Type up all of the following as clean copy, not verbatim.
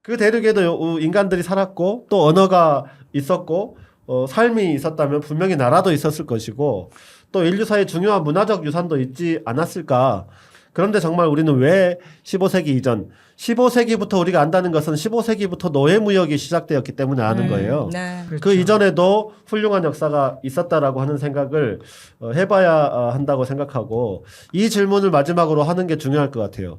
그 대륙에도 인간들이 살았고 또 언어가 있었고 삶이 있었다면 분명히 나라도 있었을 것이고 또 인류사의 중요한 문화적 유산도 있지 않았을까. 그런데 정말 우리는 왜 15세기 이전 15세기부터 우리가 안다는 것은 15세기부터 노예무역이 시작되었기 때문에 아는 거예요. 네. 그 그렇죠. 이전에도 훌륭한 역사가 있었다라고 하는 생각을 해봐야 한다고 생각하고 이 질문을 마지막으로 하는 게 중요할 것 같아요.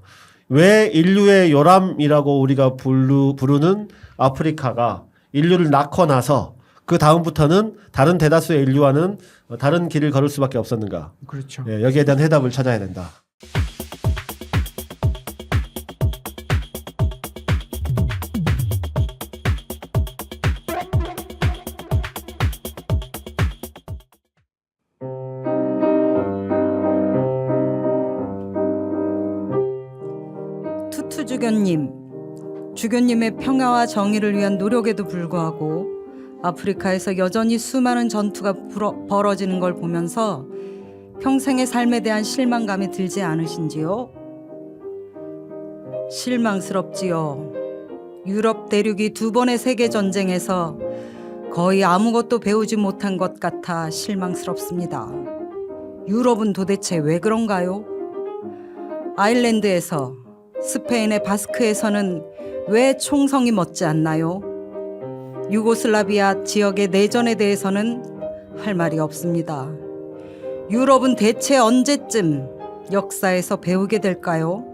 왜 인류의 요람이라고 우리가 부르는 아프리카가 인류를 낳고 나서 그 다음부터는 다른 대다수의 인류와는 다른 길을 걸을 수밖에 없었는가? 그렇죠. 예, 여기에 대한 해답을 찾아야 된다. 주교님의 평화와 정의를 위한 노력에도 불구하고 아프리카에서 여전히 수많은 전투가 벌어지는 걸 보면서 평생의 삶에 대한 실망감이 들지 않으신지요? 실망스럽지요. 유럽 대륙이 2번의 세계전쟁에서 거의 아무것도 배우지 못한 것 같아 실망스럽습니다. 유럽은 도대체 왜 그런가요? 아일랜드에서 스페인의 바스크에서는 왜 총성이 멎지 않나요? 유고슬라비아 지역의 내전에 대해서는 할 말이 없습니다. 유럽은 대체 언제쯤 역사에서 배우게 될까요?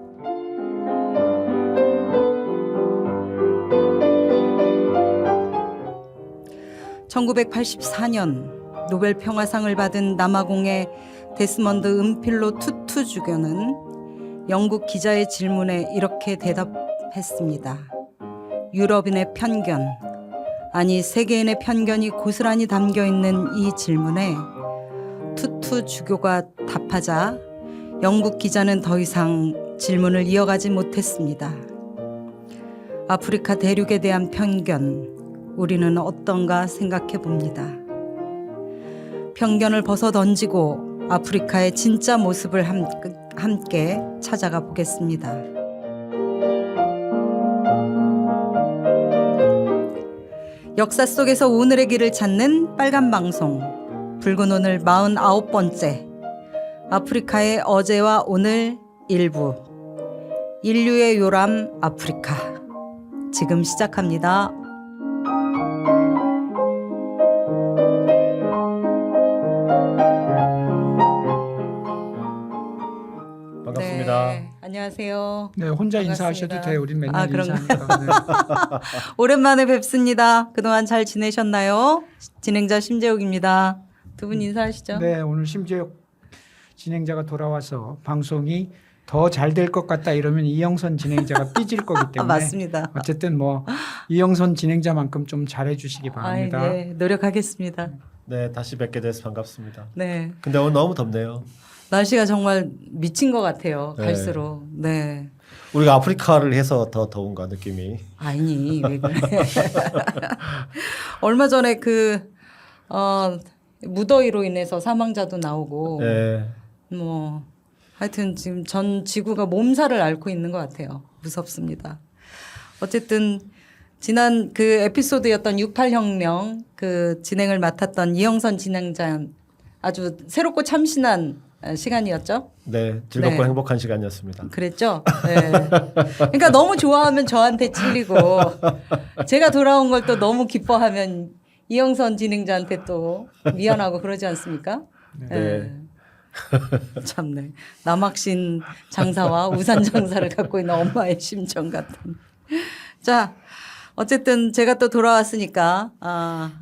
(1984년) 노벨 평화상을 받은 남아공의 데스먼드 은필로 투투 주교는 영국 기자의 질문에 이렇게 대답했습니다. 유럽인의 편견, 아니 세계인의 편견이 고스란히 담겨있는 이 질문에 투투 주교가 답하자 영국 기자는 더 이상 질문을 이어가지 못했습니다. 아프리카 대륙에 대한 편견, 우리는 어떤가 생각해 봅니다. 편견을 벗어던지고 아프리카의 진짜 모습을 함께 찾아가 보겠습니다. 역사 속에서 오늘의 길을 찾는 빨간 방송, 붉은 오늘 49번째, 아프리카의 어제와 오늘 일부, 인류의 요람 아프리카, 지금 시작합니다. 반갑습니다. 네, 안녕하세요. 네, 혼자 반갑습니다. 인사하셔도 돼요. 우린 맨날 그런가요? 인사하니까. 네. 오랜만에 뵙습니다. 그동안 잘 지내셨나요? 진행자 심재욱입니다. 두 분 인사하시죠. 네, 오늘 심재욱 진행자가 돌아와서 방송이 더 잘 될 것 같다 이러면 이영선 진행자가 삐질 거기 때문에 맞습니다. 어쨌든 뭐 이영선 진행자만큼 좀 잘해주시기 바랍니다. 네, 노력하겠습니다. 네, 다시 뵙게 돼서 반갑습니다. 네, 근데 오늘 너무 덥네요. 날씨가 정말 미친 것 같아요. 네. 갈수록. 네. 우리가 아프리카를 해서 더 더운가 느낌이. 아니 왜 그래? 얼마 전에 무더위로 인해서 사망자도 나오고 네. 뭐 하여튼 지금 전 지구가 몸살을 앓고 있는 것 같아요. 무섭습니다. 어쨌든 지난 그 에피소드였던 68혁명 그 진행을 맡았던 이영선 진행자 아주 새롭고 참신한 시간이었죠. 네, 즐겁고 네. 행복한 시간이었습니다. 그랬죠. 네. 그러니까 너무 좋아하면 저한테 찔리고 제가 돌아온 걸 또 너무 기뻐하면 이영선 진행자한테 또 미안하고 그러지 않습니까? 네. 참네. 남학신 장사와 우산 장사를 갖고 있는 엄마의 심정 같은. 자, 어쨌든 제가 또 돌아왔으니까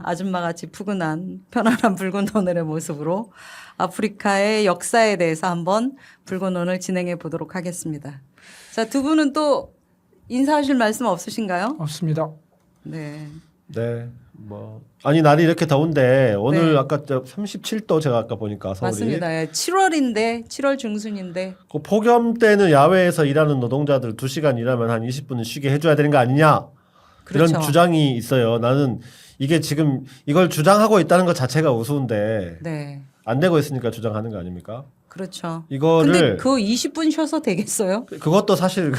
아줌마같이 푸근한 편안한 붉은 오늘의 모습으로 아프리카의 역사에 대해서 한번 붉은 오늘 진행해 보도록 하겠습니다. 자, 두 분은 또 인사하실 말씀 없으신가요? 없습니다. 네. 네. 뭐 아니 날이 이렇게 더운데 오늘 네. 아까 37도 제가 아까 보니까 서울이 맞습니다. 예, 7월인데 7월 중순인데 그 폭염 때는 야외에서 일하는 노동자들 2시간 일하면 한 20분은 쉬게 해줘야 되는 거 아니냐 그렇죠. 이런 주장이 있어요. 나는 이게 지금 이걸 주장하고 있다는 것 자체가 우스운데 네. 안 되고 있으니까 주장하는 거 아닙니까? 그렇죠. 근데 이거를 그거 20분 쉬어서 되겠어요? 그것도 사실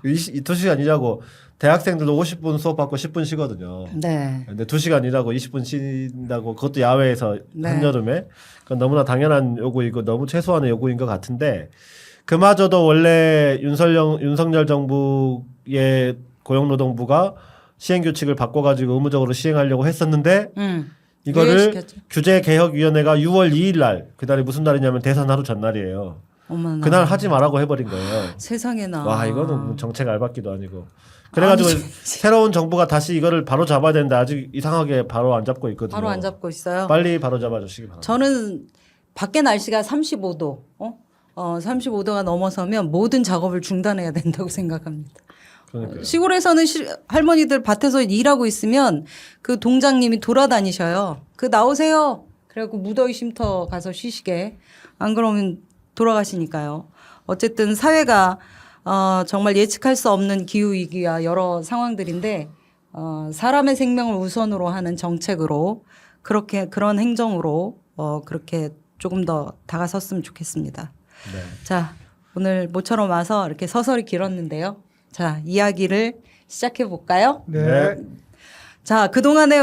2시간 일하고 대학생들도 50분 수업 받고 10분 쉬거든요. 네. 근데 2시간 일하고 20분 쉰다고 그것도 야외에서 네. 한여름에 그건 너무나 당연한 요구이고 너무 최소한의 요구인 것 같은데 그마저도 원래 윤석열 정부의 고용노동부가 시행규칙을 바꿔가지고 의무적으로 시행하려고 했었는데 이거를 유예시켰죠. 규제개혁위원회가 6월 2일 날 그날이 무슨 날이냐면 대선 하루 전날이에요. 어머나. 그날 하지 말라고 해버린 거예요. 세상에나. 와 이거는 정책 알박기도 아니고. 그래가지고 아니, 새로운 정부가 다시 이거를 바로 잡아야 되는데 아직 이상하게 바로 안 잡고 있거든요. 바로 안 잡고 있어요. 빨리 바로 잡아주시기 바랍니다. 저는 밖에 날씨가 35도, 35도가 넘어서면 모든 작업을 중단해야 된다고 생각합니다. 그러니까요. 시골에서는 할머니들 밭에서 일하고 있으면 그 동장님이 돌아다니셔요. 그 나오세요. 그래갖고 무더위 쉼터 가서 쉬시게. 안 그러면 돌아가시니까요. 어쨌든 사회가 정말 예측할 수 없는 기후 위기와 여러 상황들인데 사람의 생명을 우선으로 하는 정책으로 그런 행정으로 그렇게 조금 더 다가섰으면 좋겠습니다. 네. 자, 오늘 모처럼 와서 이렇게 서설이 길었는데요. 자, 이야기를 시작해 볼까요? 네. 자, 그동안에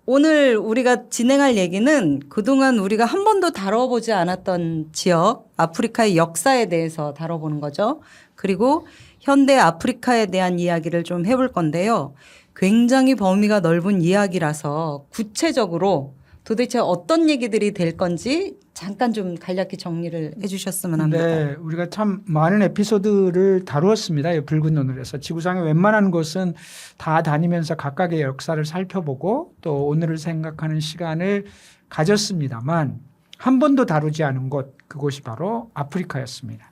오늘 우리가 진행할 얘기는 그동안 우리가 한 번도 다뤄보지 않았던 지역, 아프리카의 역사에 대해서 다뤄보는 거죠. 그리고 현대 아프리카에 대한 이야기를 좀 해볼 건데요. 굉장히 범위가 넓은 이야기라서 구체적으로 도대체 어떤 얘기들이 될 건지 잠깐 좀 간략히 정리를 해 주셨으면 합니다. 네, 우리가 참 많은 에피소드를 다루었습니다. 이 붉은 오늘에서 지구상의 웬만한 곳은 다 다니면서 각각의 역사를 살펴보고 또 오늘을 생각하는 시간을 가졌습니다만 한 번도 다루지 않은 곳 그곳이 바로 아프리카였습니다.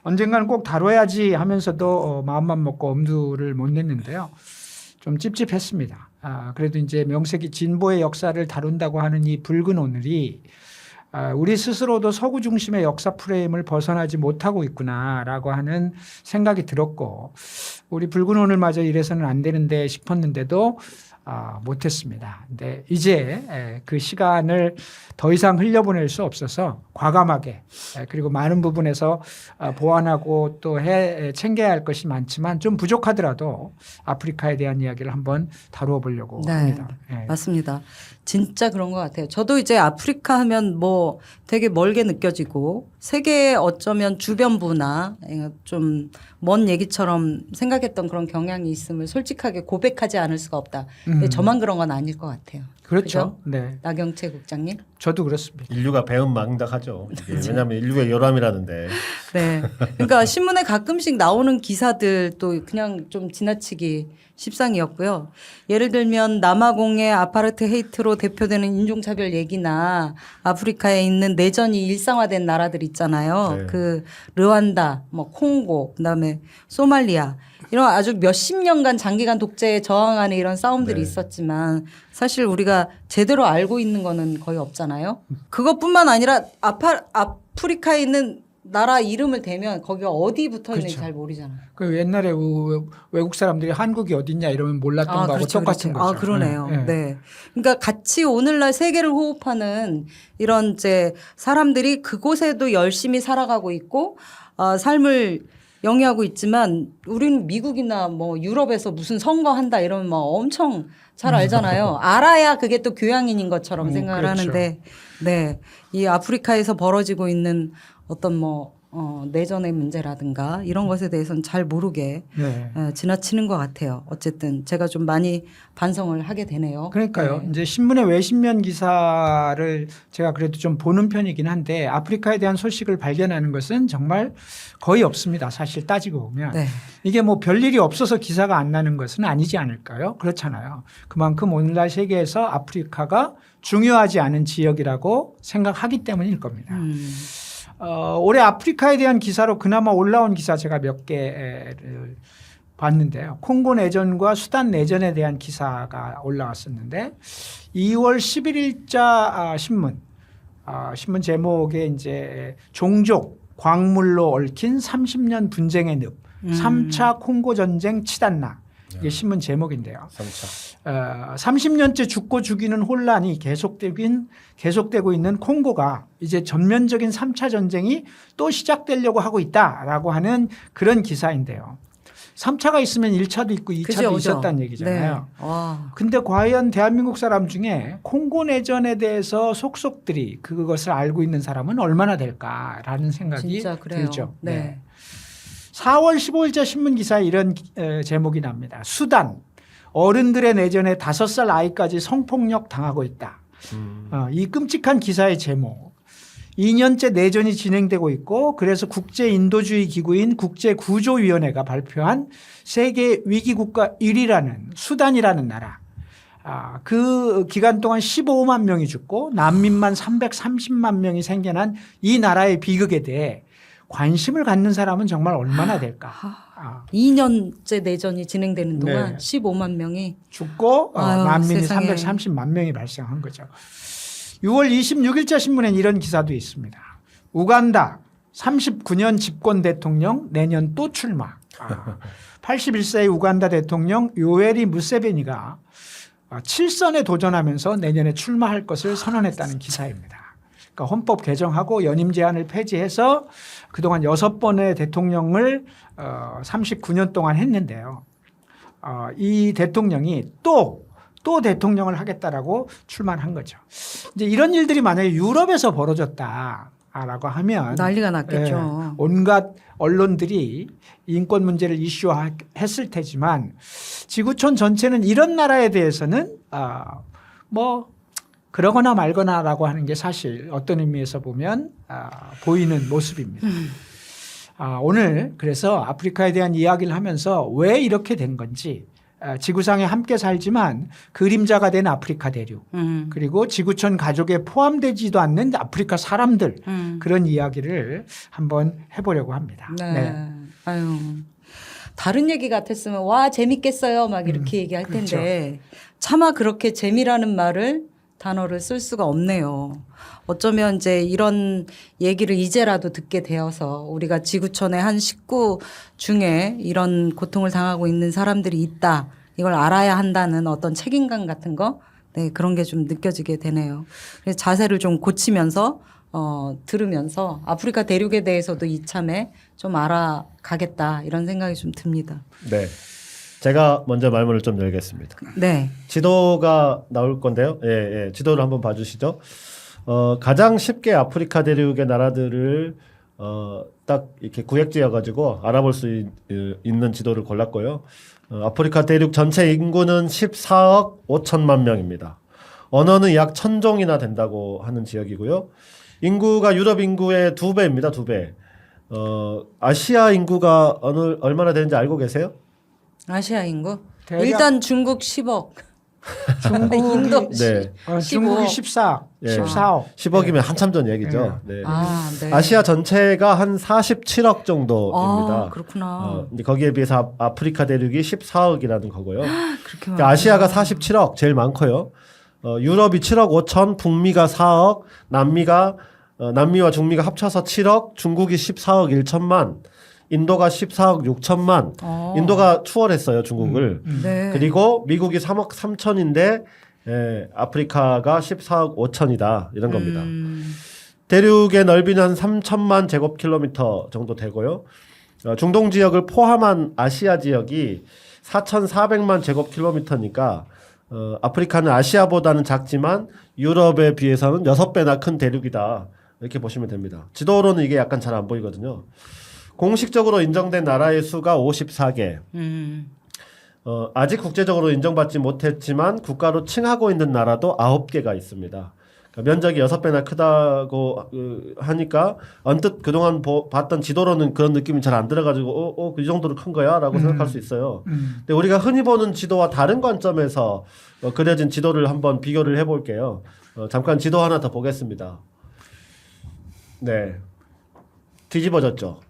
언젠가는 꼭 다뤄야지 하면서도 마음만 먹고 엄두를 못 냈는데요. 좀 찝찝했습니다. 그래도 이제 명색이 진보의 역사를 다룬다고 하는 이 붉은 오늘이 우리 스스로도 서구 중심의 역사 프레임을 벗어나지 못하고 있구나라고 하는 생각이 들었고 우리 붉은 오늘마저 이래서는 안 되는데 싶었는데도 못했습니다. 근데 이제 그 시간을 더 이상 흘려보낼 수 없어서 과감하게 그리고 많은 부분에서 보완하고 또 챙겨야 할 것이 많지만 좀 부족하더라도 아프리카에 대한 이야기를 한번 다루어 보려고 합니다. 네. 맞습니다. 진짜 그런 것 같아요. 저도 이제 아프리카 하면 뭐 되게 멀게 느껴지고 세계의 어쩌면 주변부나 좀 먼 얘기처럼 생각했던 그런 경향이 있음을 솔직하게 고백하지 않을 수가 없다. 근데 저만 그런 건 아닐 것 같아요. 그렇죠. 그죠? 네. 나경채 국장님. 저도 그렇습니다. 인류가 배은망덕하죠. 왜냐하면 인류의 요람이라는데. 네. 그러니까 신문에 가끔씩 나오는 기사들도 그냥 좀 지나치기 십상이었고요. 예를 들면 남아공의 아파르트헤이트로 대표되는 인종차별 얘기나 아프리카에 있는 내전이 일상화된 나라들 있잖아요. 네. 그 르완다, 뭐 콩고, 그다음에 소말리아 이런 아주 몇십 년간 장기간 독재에 저항하는 이런 싸움들이 네. 있었지만 사실 우리가 제대로 알고 있는 거는 거의 없잖아요. 그것뿐만 아니라 아프리카에 있는 나라 이름을 대면 거기가 어디 붙어 있는지 그렇죠. 잘 모르잖아요. 그 옛날에 외국 사람들이 한국이 어딨냐 이러면 몰랐던 거하고 그렇죠, 똑같은 그렇죠. 거죠. 그러네요. 네. 네. 그러니까 같이 오늘날 세계를 호흡하는 이런 이제 사람들이 그곳에도 열심히 살아가고 있고 삶을 영위하고 있지만 우리는 미국이나 뭐 유럽에서 무슨 선거한다 이러면 막 엄청 잘 알잖아요. 알아야 그게 또 교양인인 것처럼 생각을 그렇죠. 하는데 네. 이 아프리카에서 벌어지고 있는 어떤 내전의 문제라든가 이런 것에 대해서는 잘 모르게 네. 지나치는 것 같아요. 어쨌든 제가 좀 많이 반성을 하게 되네요. 그러니까요. 네. 이제 신문의 외신면 기사를 제가 그래도 좀 보는 편이긴 한데 아프리카에 대한 소식을 발견하는 것은 정말 거의 없습니다. 사실 따지고 보면. 네. 이게 뭐 별일이 없어서 기사가 안 나는 것은 아니지 않을까요? 그렇잖아요. 그만큼 오늘날 세계에서 아프리카가 중요하지 않은 지역이라고 생각하기 때문일 겁니다. 올해 아프리카에 대한 기사로 그나마 올라온 기사 제가 몇 개를 봤는데요. 콩고 내전과 수단 내전에 대한 기사가 올라왔었는데 2월 11일자 신문 제목에 이제 종족 광물로 얽힌 30년 분쟁의 늪 3차 콩고 전쟁 치닫나 이게 신문 제목인데요. 3차. 30년째 죽고 죽이는 혼란이 계속되고 있는 콩고가 이제 전면적인 3차 전쟁이 또 시작되려고 하고 있다라고 하는 그런 기사인데요. 3차가 있으면 1차도 있고 2차도 그죠, 그죠. 있었다는 얘기잖아요. 네. 와. 근데 과연 대한민국 사람 중에 콩고 내전에 대해서 속속들이 그것을 알고 있는 사람은 얼마나 될까라는 생각이 진짜 그래요. 들죠. 네. 4월 15일자 신문 기사에 이런 제목이 납니다. 수단 어른들의 내전에 5살 아이까지 성폭력 당하고 있다. 이 끔찍한 기사의 제목. 2년째 내전이 진행되고 있고 그래서 국제 인도주의 기구인 국제구조위원회가 발표한 세계 위기국가 1위라는 수단이라는 나라. 그 기간 동안 15만 명이 죽고 난민만 330만 명이 생겨난 이 나라의 비극에 대해 관심을 갖는 사람은 정말 얼마나 될까. 2년째 내전이 진행되는 동안 네. 15만 명이 죽고 아유, 난민이 세상에. 330만 명이 발생한 거죠. 6월 26일자 신문엔 이런 기사도 있습니다. 우간다 39년 집권 대통령 내년 또 출마. 81세의 우간다 대통령 요에리 무세베니가 7선에 도전하면서 내년에 출마할 것을 선언했다는 기사입니다. 그러니까 헌법 개정하고 연임 제한을 폐지해서 그동안 6번의 대통령을 39년 동안 했는데요. 이 대통령이 또 대통령을 하겠다라고 출마를 한 거죠. 이제 이런 일들이 만약에 유럽에서 벌어졌다라고 하면 난리가 났겠죠. 온갖 언론들이 인권 문제를 이슈화했을 테지만 지구촌 전체는 이런 나라에 대해서는 뭐 그러거나 말거나라고 하는 게 사실 어떤 의미에서 보면 보이는 모습입니다. 오늘 그래서 아프리카에 대한 이야기를 하면서 왜 이렇게 된 건지 지구상에 함께 살지만 그림자가 된 아프리카 대륙 그리고 지구촌 가족에 포함되지도 않는 아프리카 사람들 그런 이야기를 한번 해보려고 합니다. 네. 아유. 다른 얘기 같았으면 와 재밌겠어요 막 이렇게 얘기할 텐데 차마 그렇게 재미라는 단어를 쓸 수가 없네요. 어쩌면 이제 이런 얘기를 이제라도 듣게 되어서 우리가 지구촌의 한 식구 중에 이런 고통을 당하고 있는 사람들이 있다. 이걸 알아야 한다는 어떤 책임감 같은 거, 네, 그런 게 좀 느껴지게 되네요. 그래서 자세를 좀 고치면서 들으면서 아프리카 대륙에 대해서도 이참에 좀 알아가겠다 이런 생각이 좀 듭니다. 네. 제가 먼저 말문을 좀 열겠습니다. 네. 지도가 나올 건데요. 예. 지도를 한번 봐주시죠. 가장 쉽게 아프리카 대륙의 나라들을 딱 이렇게 구획지어 가지고 알아볼 수 있는 지도를 골랐고요. 아프리카 대륙 전체 인구는 14억 5천만 명입니다. 언어는 약 1000종이나 된다고 하는 지역이고요. 인구가 유럽 인구의 2배입니다. 2배. 아시아 인구가 얼마나 되는지 알고 계세요? 아시아 인구? 대략 일단 중국 10억. 인도 네. 중국이 14억. 예. 14억. 10억이면 한참 전 얘기죠. 네. 네. 아시아 전체가 한 47억 정도입니다. 그렇구나. 근데 거기에 비해서 아프리카 대륙이 14억이라는 거고요. 그렇게 그러니까 아시아가 47억 제일 많고요. 유럽이 7억 5천, 북미가 4억, 남미와 중미가 합쳐서 7억, 중국이 14억 1천만, 인도가 14억 6천만. 인도가 추월했어요, 중국을. 네. 그리고 미국이 3억 3천인데 아프리카가 14억 5천이다. 이런 겁니다. 대륙의 넓이는 한 3천만 제곱킬로미터 정도 되고요. 중동 지역을 포함한 아시아 지역이 4,400만 제곱킬로미터니까 아프리카는 아시아보다는 작지만 유럽에 비해서는 6배나 큰 대륙이다. 이렇게 보시면 됩니다. 지도로는 이게 약간 잘 안 보이거든요. 공식적으로 인정된 나라의 수가 54개. 아직 국제적으로 인정받지 못했지만 국가로 칭하고 있는 나라도 9개가 있습니다. 그러니까 면적이 6배나 크다고 하니까 언뜻 그동안 봤던 지도로는 그런 느낌이 잘 안 들어가지고 이 정도로 큰 거야? 라고 생각할 수 있어요. 근데 우리가 흔히 보는 지도와 다른 관점에서 그려진 지도를 한번 비교를 해볼게요. 잠깐 지도 하나 더 보겠습니다. 네. 뒤집어졌죠.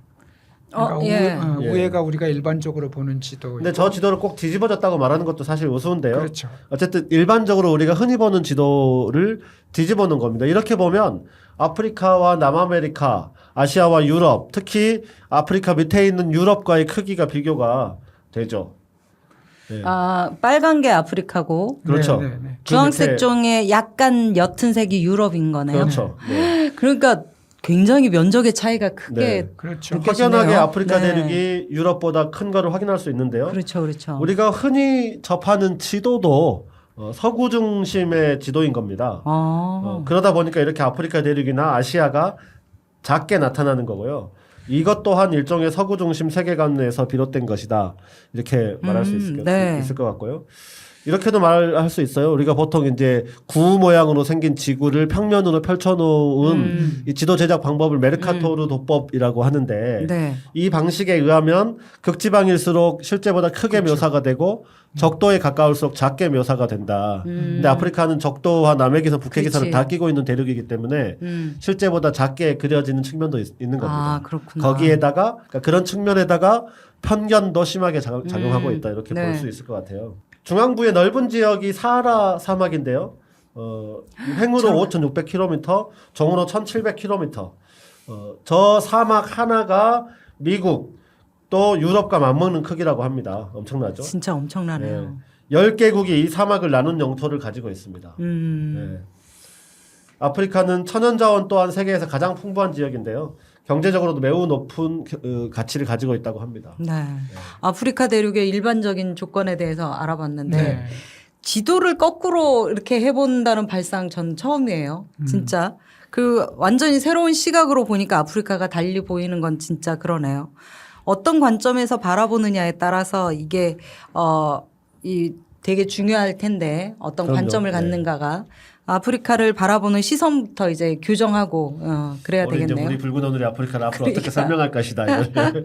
그러니까 예. 우회가 우리가 일반적으로 보는 지도. 근데 저 지도를 꼭 뒤집어졌다고 말하는 것도 사실 우스운데요. 그렇죠. 어쨌든 일반적으로 우리가 흔히 보는 지도를 뒤집어 놓은 겁니다. 이렇게 보면 아프리카와 남아메리카, 아시아와 유럽, 특히 아프리카 밑에 있는 유럽과의 크기가 비교가 되죠. 네. 빨간 게 아프리카고 그렇죠. 네, 네, 네. 주황색 밑에- 쪽에 약간 옅은 색이 유럽인 거네요. 그렇죠. 네. 그러니까 굉장히 면적의 차이가 크게 네. 그렇죠. 느껴지네요. 확연하게 아프리카 네. 대륙이 유럽보다 큰 거를 확인할 수 있는데요. 그렇죠, 그렇죠. 우리가 흔히 접하는 지도도 서구 중심의 지도인 겁니다. 그러다 보니까 이렇게 아프리카 대륙이나 아시아가 작게 나타나는 거고요. 이것 또한 일종의 서구 중심 세계관에서 비롯된 것이다. 이렇게 말할 수 네. 있을 것 같고요. 이렇게도 말할 수 있어요. 우리가 보통 이제 구 모양으로 생긴 지구를 평면으로 펼쳐놓은 이 지도 제작 방법을 메르카토르 도법이라고 하는데 네. 이 방식에 의하면 극지방일수록 실제보다 크게 묘사가 되고 적도에 가까울수록 작게 묘사가 된다. 근데 아프리카는 적도와 남해기선, 북해기선을 그치. 다 끼고 있는 대륙이기 때문에 실제보다 작게 그려지는 측면도 있는 겁니다. 그렇구나. 거기에다가 그러니까 그런 측면에다가 편견도 심하게 작용하고 있다 이렇게 네. 볼 수 있을 것 같아요. 중앙부의 넓은 지역이 사하라 사막인데요. 횡으로 5,600km, 정으로 1,700km. 저 사막 하나가 미국 또 유럽과 맞먹는 크기라고 합니다. 엄청나죠? 진짜 엄청나네요. 10개국이 이 사막을 나눈 영토를 가지고 있습니다. 네. 아프리카는 천연자원 또한 세계에서 가장 풍부한 지역인데요. 경제적으로도 매우 높은 가치를 가지고 있다고 합니다. 네. 아프리카 대륙의 일반적인 조건에 대해서 알아봤는데 네. 지도를 거꾸로 이렇게 해본다는 발상 전 처음이에요. 진짜. 그 완전히 새로운 시각으로 보니까 아프리카가 달리 보이는 건 진짜 그러네요. 어떤 관점에서 바라보느냐에 따라서 이게 이 되게 중요할 텐데 어떤 그럼요. 관점을 네. 갖는가가 아프리카를 바라보는 시선부터 이제 교정하고 그래야 우리 이제 되겠네요. 우리 붉은 오늘의 아프리카를 앞으로 어떻게 설명할 것이다. 이걸.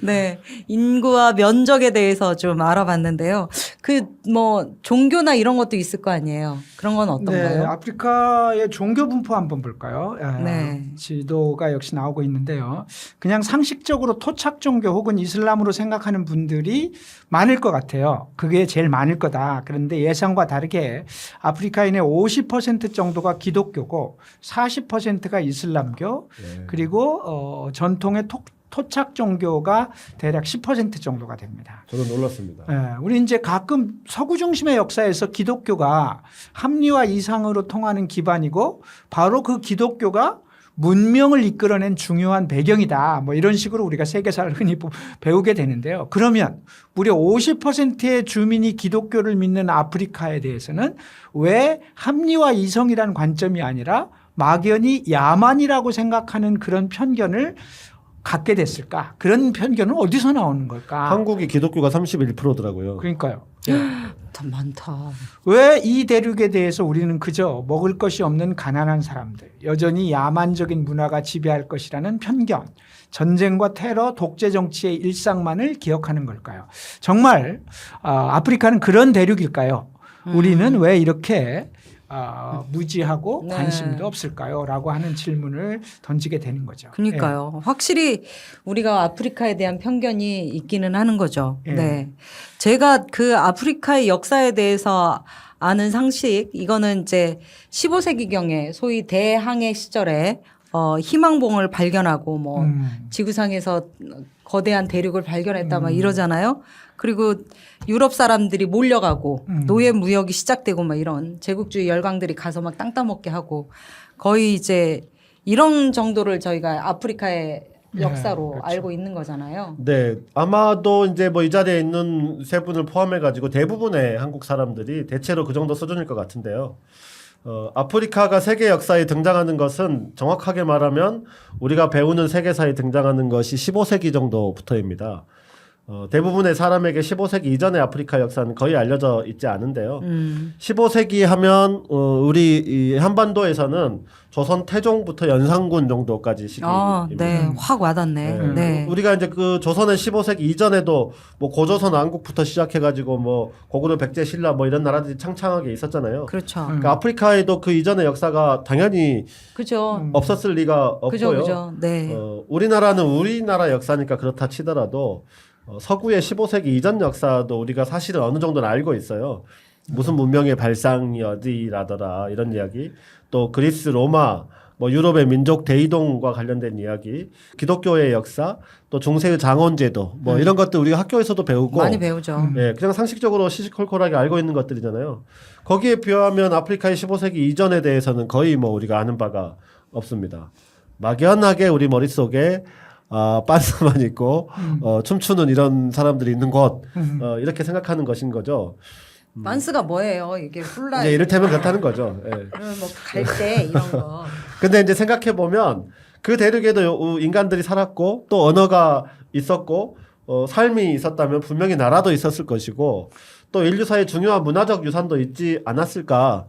네. 인구와 면적에 대해서 좀 알아봤는데요. 그 뭐 종교나 이런 것도 있을 거 아니에요. 그런 건 네, 어떤가요? 아프리카의 종교 분포 한번 볼까요? 네. 지도가 역시 나오고 있는데요. 그냥 상식적으로 토착 종교 혹은 이슬람으로 생각하는 분들이 많을 것 같아요. 그게 제일 많을 거다. 그런데 예상과 다르게 아프리카인의 50% 정도가 기독교고 40%가 이슬람교 네. 그리고 전통의 토착 종교가 대략 10% 정도가 됩니다. 저도 놀랐습니다. 우리 이제 가끔 서구 중심의 역사에서 기독교가 합리화 이상으로 통하는 기반이고 바로 그 기독교가 문명을 이끌어낸 중요한 배경이다. 뭐 이런 식으로 우리가 세계사를 흔히 배우게 되는데요. 그러면 무려 50%의 주민이 기독교를 믿는 아프리카에 대해서는 왜 합리화 이성이라는 관점이 아니라 막연히 야만이라고 생각하는 그런 편견을 갖게 됐을까? 그런 편견은 어디서 나오는 걸까? 한국이 기독교가 31%더라고요. 그러니까요. 더 많다. 왜 이 대륙에 대해서 우리는 그저 먹을 것이 없는 가난한 사람들, 여전히 야만적인 문화가 지배할 것이라는 편견, 전쟁과 테러, 독재 정치의 일상만을 기억하는 걸까요? 정말 아프리카는 그런 대륙일까요? 우리는 왜 이렇게 무지하고 네. 관심도 없을까요? 라고 하는 질문을 던지게 되는 거죠. 그러니까요. 확실히 우리가 아프리카에 대한 편견이 있기는 하는 거죠. 예. 네. 제가 그 아프리카의 역사에 대해서 아는 상식, 이거는 이제 15세기경에 소위 대항해 시절에 희망봉을 발견하고 뭐 지구상에서 거대한 대륙을 발견했다 막 이러잖아요. 그리고 유럽 사람들이 몰려가고 노예 무역이 시작되고 막 이런 제국주의 열강들이 가서 막 땅 따먹게 하고 거의 이제 이런 정도를 저희가 아프리카의 역사로 그렇죠. 알고 있는 거잖아요. 네, 아마도 이제 뭐 이 자리에 있는 세 분을 포함해 가지고 대부분의 한국 사람들이 대체로 그 정도 수준일 것 같은데요. 아프리카가 세계 역사에 등장하는 것은 정확하게 말하면 우리가 배우는 세계사에 등장하는 것이 15세기 정도부터입니다. 대부분의 사람에게 15세기 이전의 아프리카 역사는 거의 알려져 있지 않은데요. 15세기 하면 우리 이 한반도에서는 조선 태종부터 연산군 정도까지 시기입니다. 네. 확 와닿네. 네. 네. 우리가 이제 그 조선의 15세기 이전에도 뭐 고조선 왕국부터 시작해가지고 뭐 고구려 백제 신라 뭐 이런 나라들이 창창하게 있었잖아요. 그렇죠. 그러니까 아프리카에도 그 이전의 역사가 당연히 그죠. 없었을 리가 없고요. 그죠. 네. 우리나라는 우리나라 역사니까 그렇다 치더라도 서구의 15세기 이전 역사도 우리가 사실은 어느 정도는 알고 있어요. 무슨 문명의 발상이 어디라더라 이런 이야기. 또 그리스, 로마 뭐 유럽의 민족 대이동과 관련된 이야기, 기독교의 역사, 또 중세의 장원제도 뭐 이런 것들 우리가 학교에서도 배우고 많이 배우죠. 예, 그냥 상식적으로 시시콜콜하게 알고 있는 것들이잖아요. 거기에 비하면 아프리카의 15세기 이전에 대해서는 거의 뭐 우리가 아는 바가 없습니다. 막연하게 우리 머릿속에 빤스만 있고 춤추는 이런 사람들이 있는 곳 이렇게 생각하는 것인 거죠. 반스가 뭐예요? 이게 훌라. 예, 이를테면 그렇다는 거죠. 예. 그러면 뭐 갈대 이런 거. 근데 이제 생각해 보면 그 대륙에도 인간들이 살았고 또 언어가 있었고 삶이 있었다면 분명히 나라도 있었을 것이고 또 인류사의 중요한 문화적 유산도 있지 않았을까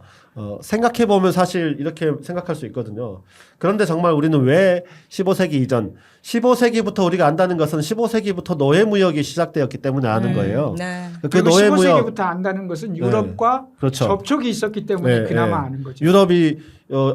생각해 보면 사실 이렇게 생각할 수 있거든요. 그런데 정말 우리는 왜 15세기 이전 15세기부터 우리가 안다는 것은 15세기부터 노예 무역이 시작되었기 때문에 아는 거예요. 네. 그 그리고 노예 무역 15세기부터 안다는 것은 유럽과 그렇죠. 접촉이 있었기 때문에 네, 그나마 네. 아는 거죠. 유럽이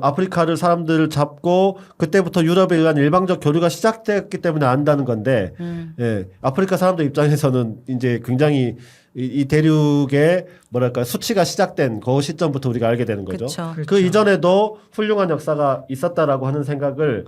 아프리카를 사람들을 잡고 그때부터 유럽에 의한 일방적 교류가 시작되었기 때문에 안다는 건데 예, 아프리카 사람들 입장에서는 이제 굉장히 이 대륙의 뭐랄까 수치가 시작된 그 시점부터 우리가 알게 되는 거죠. 그쵸. 그 이전에도 훌륭한 역사가 있었다라고 하는 생각을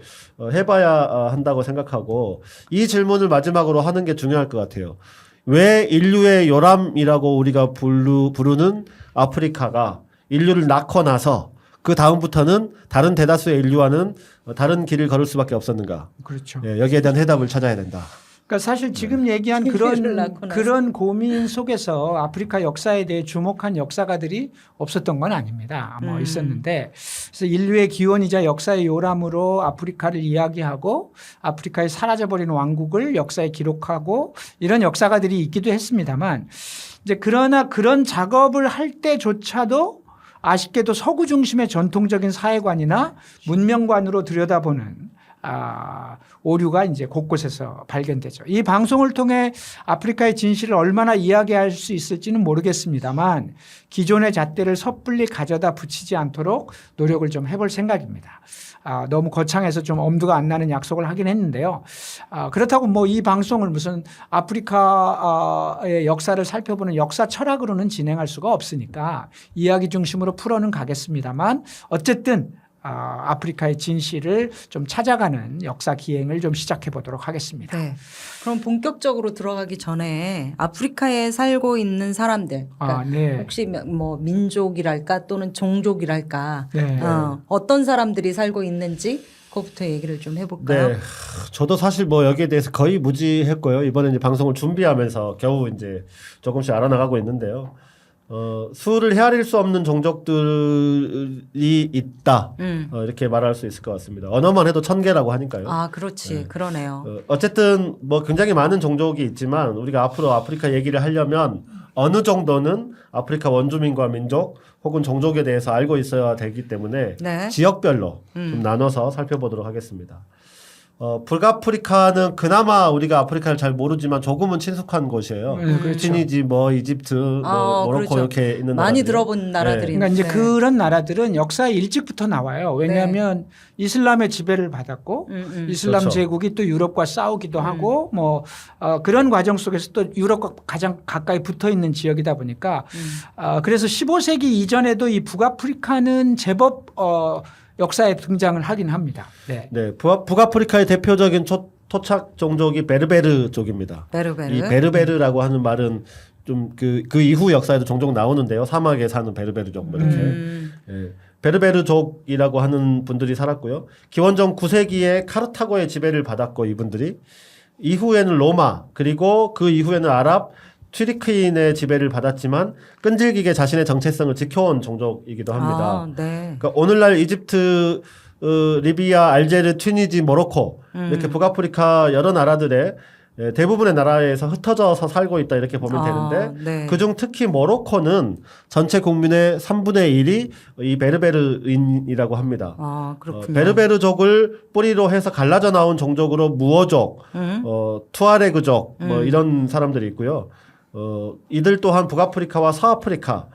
해봐야 한다고 생각하고 이 질문을 마지막으로 하는 게 중요할 것 같아요. 왜 인류의 요람이라고 우리가 부르는 아프리카가 인류를 낳고 나서 그 다음부터는 다른 대다수의 인류와는 다른 길을 걸을 수밖에 없었는가? 그렇죠. 예, 여기에 대한 해답을 찾아야 된다. 그러니까 사실 지금 네. 얘기한 인류를 낳고 나서. 그런 고민 속에서 아프리카 역사에 대해 주목한 역사가들이 없었던 건 아닙니다. 뭐 있었는데 그래서 인류의 기원이자 역사의 요람으로 아프리카를 이야기하고 아프리카에 사라져버린 왕국을 역사에 기록하고 이런 역사가들이 있기도 했습니다만 이제 그러나 그런 작업을 할 때조차도 아쉽게도 서구 중심의 전통적인 사회관이나 문명관으로 들여다보는 오류가 이제 곳곳에서 발견되죠. 이 방송을 통해 아프리카의 진실을 얼마나 이야기할 수 있을지는 모르겠습니다만 기존의 잣대를 섣불리 가져다 붙이지 않도록 노력을 좀 해볼 생각입니다. 너무 거창해서 좀 엄두가 안 나는 약속을 하긴 했는데요. 그렇다고 뭐 이 방송을 무슨 아프리카의 역사를 살펴보는 역사 철학으로는 진행할 수가 없으니까 이야기 중심으로 풀어는 가겠습니다만 어쨌든 아프리카의 진실을 좀 찾아가는 역사 기행을 좀 시작해 보도록 하겠습니다. 네. 그럼 본격적으로 들어가기 전에 아프리카에 살고 있는 사람들, 그러니까 네. 혹시 뭐 민족이랄까 또는 종족이랄까 네. 어떤 사람들이 살고 있는지 그거부터 얘기를 좀 해볼까요? 네, 저도 사실 뭐 여기에 대해서 거의 무지했고요. 이번에 이제 방송을 준비하면서 겨우 이제 조금씩 알아나가고 있는데요. 수를 헤아릴 수 없는 종족들이 있다. 이렇게 말할 수 있을 것 같습니다. 언어만 해도 1000개라고 하니까요. 그렇지. 네. 그러네요. 어쨌든 뭐 굉장히 많은 종족이 있지만 우리가 앞으로 아프리카 얘기를 하려면 어느 정도는 아프리카 원주민과 민족 혹은 종족에 대해서 알고 있어야 되기 때문에 네. 지역별로 좀 나눠서 살펴보도록 하겠습니다. 북아프리카는 그나마 우리가 아프리카를 잘 모르지만 조금은 친숙한 곳이에요. 그렇죠. 튀니지, 뭐 이집트, 뭐 모로코 그렇죠. 이렇게 있는 많이 나라들. 들어본 나라들이 그러니까 이제 있는데. 그런 나라들은 역사에 일찍부터 나와요. 왜냐하면 이슬람의 지배를 받았고 이슬람 그렇죠. 제국이 또 유럽과 싸우기도 하고 뭐 그런 과정 속에서 또 유럽과 가장 가까이 붙어 있는 지역이다 보니까 그래서 15세기 이전에도 이 북아프리카는 제법 역사에 등장을 하긴 합니다. 네. 네, 북아프리카의 대표적인 토착 종족이 베르베르족입니다. 베르베르. 이 베르베르라고 하는 말은 좀 그 이후 역사에도 종종 나오는데요. 사막에 사는 베르베르족 뭐 이렇게. 예. 베르베르족이라고 하는 분들이 살았고요. 기원전 9세기에 카르타고의 지배를 받았고 이분들이 이후에는 로마 그리고 그 이후에는 아랍 튀리크인의 지배를 받았지만 끈질기게 자신의 정체성을 지켜온 종족이기도 합니다. 네. 그러니까 오늘날 이집트, 리비아, 알제르, 튀니지, 모로코 이렇게 북아프리카 여러 나라들의 대부분의 나라에서 흩어져서 살고 있다 이렇게 보면 되는데 네. 그중 특히 모로코는 전체 국민의 3분의 1이 이 베르베르인이라고 합니다. 그렇군요. 베르베르족을 뿌리로 해서 갈라져 나온 종족으로 무어족, 투아레그족 뭐 이런 사람들이 있고요. 이들 또한 북아프리카와 서아프리카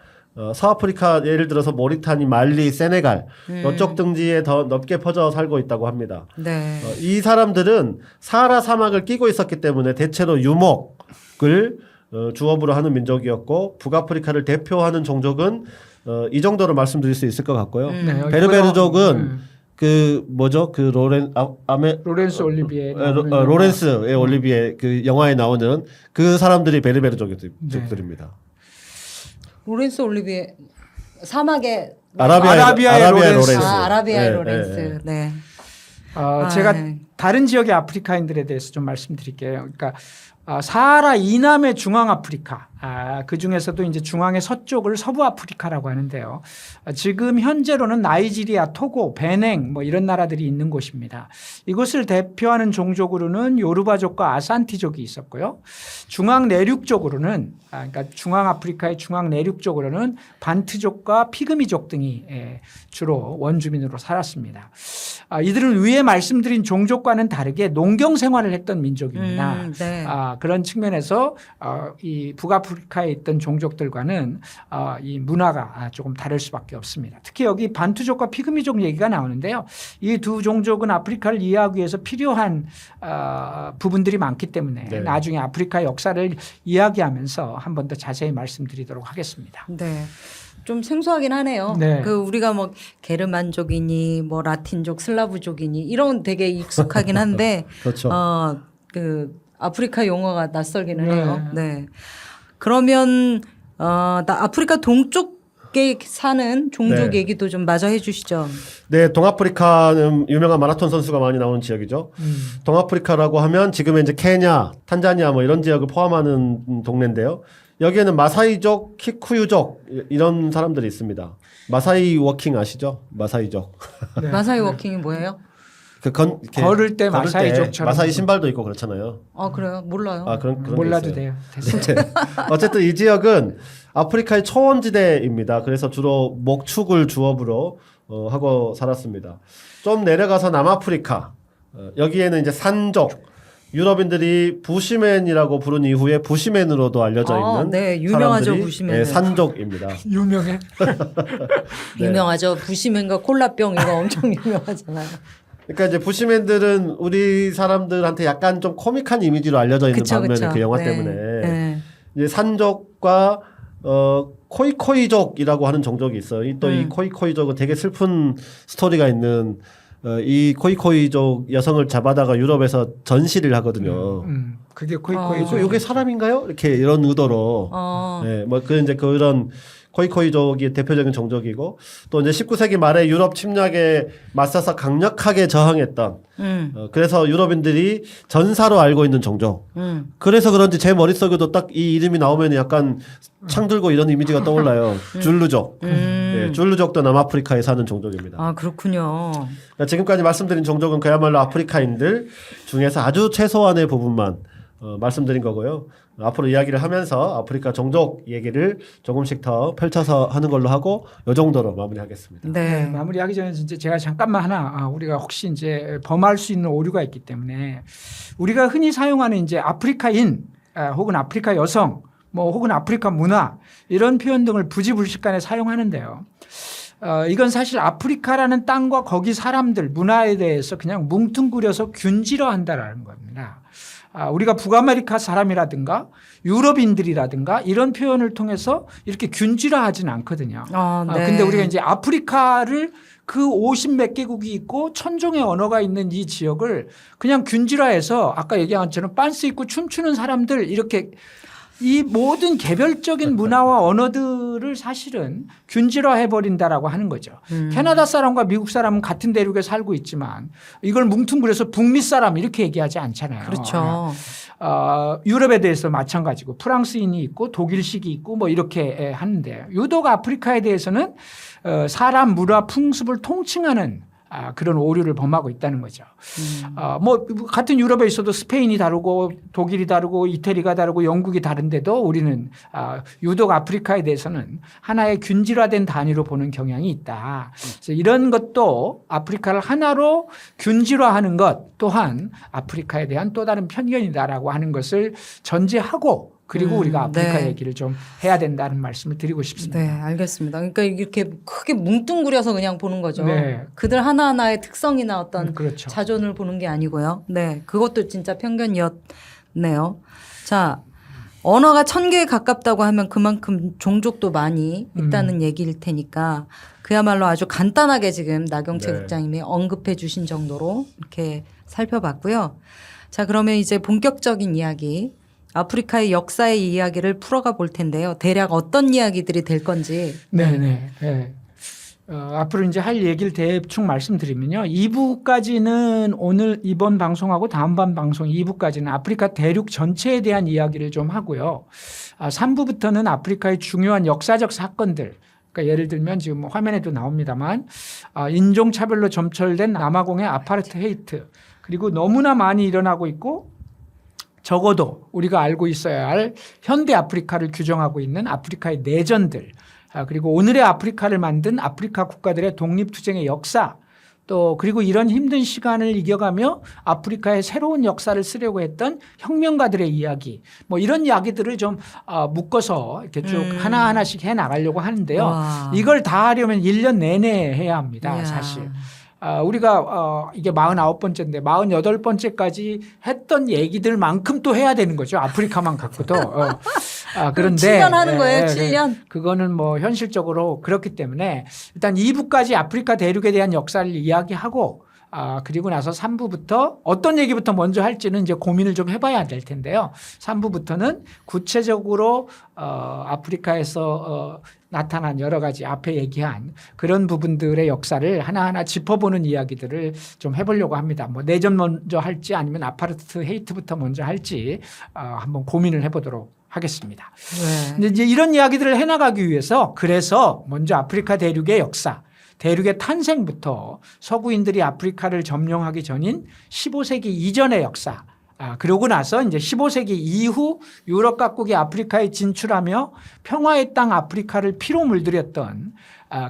예를 들어서 모리타니, 말리, 세네갈 이쪽 등지에 더 넓게 퍼져 살고 있다고 합니다. 네. 이 사람들은 사하라 사막을 끼고 있었기 때문에 대체로 유목을 주업으로 하는 민족이었고 북아프리카를 대표하는 종족은 이 정도로 말씀드릴 수 있을 것 같고요. 네, 베르베르족은 그 뭐죠? 그 로렌스 올리비에 로렌스의 올리비에 그 영화에 나오는 그 사람들이 베르베르족들입니다. 로렌스 올리비에 사막의 아라비아의 로렌스. 아라비아의 네, 로렌스. 네. 제가 네. 다른 지역의 아프리카인들에 대해서 좀 말씀드릴게요. 그러니까 사하라 이남의 중앙 아프리카, 그 중에서도 이제 중앙의 서쪽을 서부 아프리카라고 하는데요. 지금 현재로는 나이지리아, 토고, 베냉 뭐 이런 나라들이 있는 곳입니다. 이곳을 대표하는 종족으로는 요르바족과 아산티족이 있었고요. 중앙 내륙 쪽으로는 그러니까 중앙 아프리카의 중앙 내륙 쪽으로는 반트족과 피그미족 등이 주로 원주민으로 살았습니다. 이들은 위에 말씀드린 종족과는 다르게 농경 생활을 했던 민족입니다. 네. 그런 측면에서 이 북아프리카에 있던 종족들과는 이 문화가 조금 다를 수밖에 없습니다. 특히 여기 반투족과 피그미족 얘기가 나오는데요. 이 두 종족은 아프리카를 이해하기 위해서 필요한 부분들이 많기 때문에 네. 나중에 아프리카 역사를 이야기하면서 한 번 더 자세히 말씀드리도록 하겠습니다. 네. 좀 생소하긴 하네요. 네. 그 우리가 뭐 게르만족이니 뭐 라틴족, 슬라브족이니 이런 되게 익숙하긴 한데 그렇죠. 그 아프리카 용어가 낯설기는 해요. 네. 그러면 나 아프리카 동쪽에 사는 종족 네. 얘기도 좀 마저 해주시죠. 네, 동아프리카는 유명한 마라톤 선수가 많이 나오는 지역이죠. 동아프리카라고 하면 지금의 이제 케냐, 탄자니아 뭐 이런 지역을 포함하는 동네인데요. 여기에는 마사이족, 키쿠유족 이런 사람들이 있습니다. 마사이 워킹 아시죠? 마사이족. 네. 마사이 워킹이 뭐예요? 이렇게 걸을 때 마사이족처럼. 마사이 신발도 있고 그렇잖아요. 그래요? 몰라요. 그런 게 몰라도 있어요. 돼요. 됐어요. 어쨌든 이 지역은 아프리카의 초원지대입니다. 그래서 주로 목축을 주업으로 하고 살았습니다. 좀 내려가서 남아프리카 여기에는 이제 산족 유럽인들이 부시맨이라고 부른 이후에 부시맨으로도 알려져 있는 네, 유명하죠, 사람들이 부시맨은. 산족입니다. 유명해. 네. 유명하죠. 부시맨과 콜라병 이거 엄청 유명하잖아요. 그러니까 이제 부시맨들은 우리 사람들한테 약간 좀 코믹한 이미지로 알려져 있는 반면에 그 영화 네. 때문에 네. 이제 산족과 코이코이족이라고 하는 종족이 있어요. 또 이 코이코이족은 되게 슬픈 스토리가 있는 이 코이코이족 여성을 잡아다가 유럽에서 전시를 하거든요. 그게 코이코이족. 이게 사람인가요? 이렇게 이런 의도로. 네, 뭐 이제 그런 코이코이족이 대표적인 종족이고 또 이제 19세기 말에 유럽 침략에 맞서서 강력하게 저항했던 그래서 유럽인들이 전사로 알고 있는 종족. 그래서 그런지 제 머릿속에도 딱 이 이름이 나오면 약간 창 들고 이런 이미지가 떠올라요. 줄루족. 네, 줄루족도 남아프리카에 사는 종족입니다. 그렇군요. 그러니까 지금까지 말씀드린 종족은 그야말로 아프리카인들 중에서 아주 최소한의 부분만 말씀드린 거고요. 앞으로 이야기를 하면서 아프리카 종족 얘기를 조금씩 더 펼쳐서 하는 걸로 하고 이 정도로 마무리하겠습니다. 네, 마무리하기 전에 이제 제가 잠깐만 하나 우리가 혹시 이제 범할 수 있는 오류가 있기 때문에 우리가 흔히 사용하는 이제 아프리카인 혹은 아프리카 여성 뭐 혹은 아프리카 문화 이런 표현 등을 부지불식간에 사용하는데요. 이건 사실 아프리카라는 땅과 거기 사람들 문화에 대해서 그냥 뭉뚱그려서 균질화한다라는 겁니다. 우리가 북아메리카 사람이라든가 유럽인들이라든가 이런 표현을 통해서 이렇게 균질화하지는 않거든요. 네. 근데 우리가 이제 아프리카를 그 50몇 개국이 있고 천종의 언어가 있는 이 지역을 그냥 균질화해서 아까 얘기한 것처럼 빤스 입고 춤추는 사람들 이렇게 이 모든 개별적인 문화와 언어들을 사실은 균질화해버린다라고 하는 거죠. 캐나다 사람과 미국 사람은 같은 대륙에 살고 있지만 이걸 뭉뚱그려서 북미 사람 이렇게 얘기하지 않잖아요. 그렇죠. 유럽에 대해서 마찬가지고 프랑스인이 있고 독일식이 있고 뭐 이렇게 하는데 유독 아프리카에 대해서는 사람 문화 풍습을 통칭하는 그런 오류를 범하고 있다는 거죠. 뭐 같은 유럽에 있어도 스페인이 다르고 독일이 다르고 이태리가 다르고 영국이 다른데도 우리는 유독 아프리카에 대해서는 하나의 균질화된 단위로 보는 경향이 있다. 그래서 이런 것도 아프리카를 하나로 균질화하는 것 또한 아프리카에 대한 또 다른 편견이다라고 하는 것을 전제하고 그리고 우리가 아프리카 네. 얘기를 좀 해야 된다는 말씀을 드리고 싶습니다. 네, 알겠습니다. 그러니까 이렇게 크게 뭉뚱그려서 그냥 보는 거죠. 네. 그들 하나하나의 특성이나 어떤 그렇죠. 자존을 보는 게 아니고요. 네, 그것도 진짜 편견이었네요. 자, 언어가 1000개에 가깝다고 하면 그만큼 종족도 많이 있다는 얘기일 테니까 그야말로 아주 간단하게 지금 나경채 네. 국장님이 언급해 주신 정도로 이렇게 살펴봤고요. 자, 그러면 이제 본격적인 이야기, 아프리카의 역사의 이야기를 풀어가 볼 텐데요. 대략 어떤 이야기들이 될 건지. 네네. 네. 앞으로 이제 할 얘기를 대충 말씀드리면요. 2부까지는 오늘 이번 방송하고 다음번 방송 2부까지는 아프리카 대륙 전체에 대한 이야기를 좀 하고요. 3부부터는 아프리카의 중요한 역사적 사건들, 그러니까 예를 들면 지금 화면에도 나옵니다만 인종차별로 점철된 남아공의 아파르트헤이트, 그리고 너무나 많이 일어나고 있고 적어도 우리가 알고 있어야 할 현대 아프리카를 규정하고 있는 아프리카의 내전들, 그리고 오늘의 아프리카를 만든 아프리카 국가들의 독립투쟁의 역사, 또 그리고 이런 힘든 시간을 이겨가며 아프리카의 새로운 역사를 쓰려고 했던 혁명가들의 이야기, 뭐 이런 이야기들을 좀 묶어서 이렇게 쭉 하나하나씩 해 나가려고 하는데요. 와. 이걸 다 하려면 1년 내내 해야 합니다. 이야. 사실. 우리가 이게 49번째인데 48번째까지 했던 얘기들만큼 또 해야 되는 거죠. 아프리카만 갖고도. 그런데 7년 하는 거예요. 7년. 그거는 뭐 현실적으로 그렇기 때문에 일단 2부까지 아프리카 대륙에 대한 역사를 이야기하고 그리고 나서 3부부터 어떤 얘기부터 먼저 할지는 이제 고민을 좀 해봐야 될 텐데요. 3부부터는 구체적으로 아프리카에서 나타난 여러 가지 앞에 얘기한 그런 부분들의 역사를 하나하나 짚어보는 이야기들을 좀 해보려고 합니다. 뭐 내전 먼저 할지 아니면 아파르트헤이트부터 먼저 할지 한번 고민을 해보도록 하겠습니다. 네. 근데 이제 이런 이야기들을 해나가기 위해서 그래서 먼저 아프리카 대륙의 역사, 대륙의 탄생부터 서구인들이 아프리카를 점령하기 전인 15세기 이전의 역사, 그러고 나서 이제 15세기 이후 유럽 각국이 아프리카에 진출하며 평화의 땅 아프리카를 피로 물들였던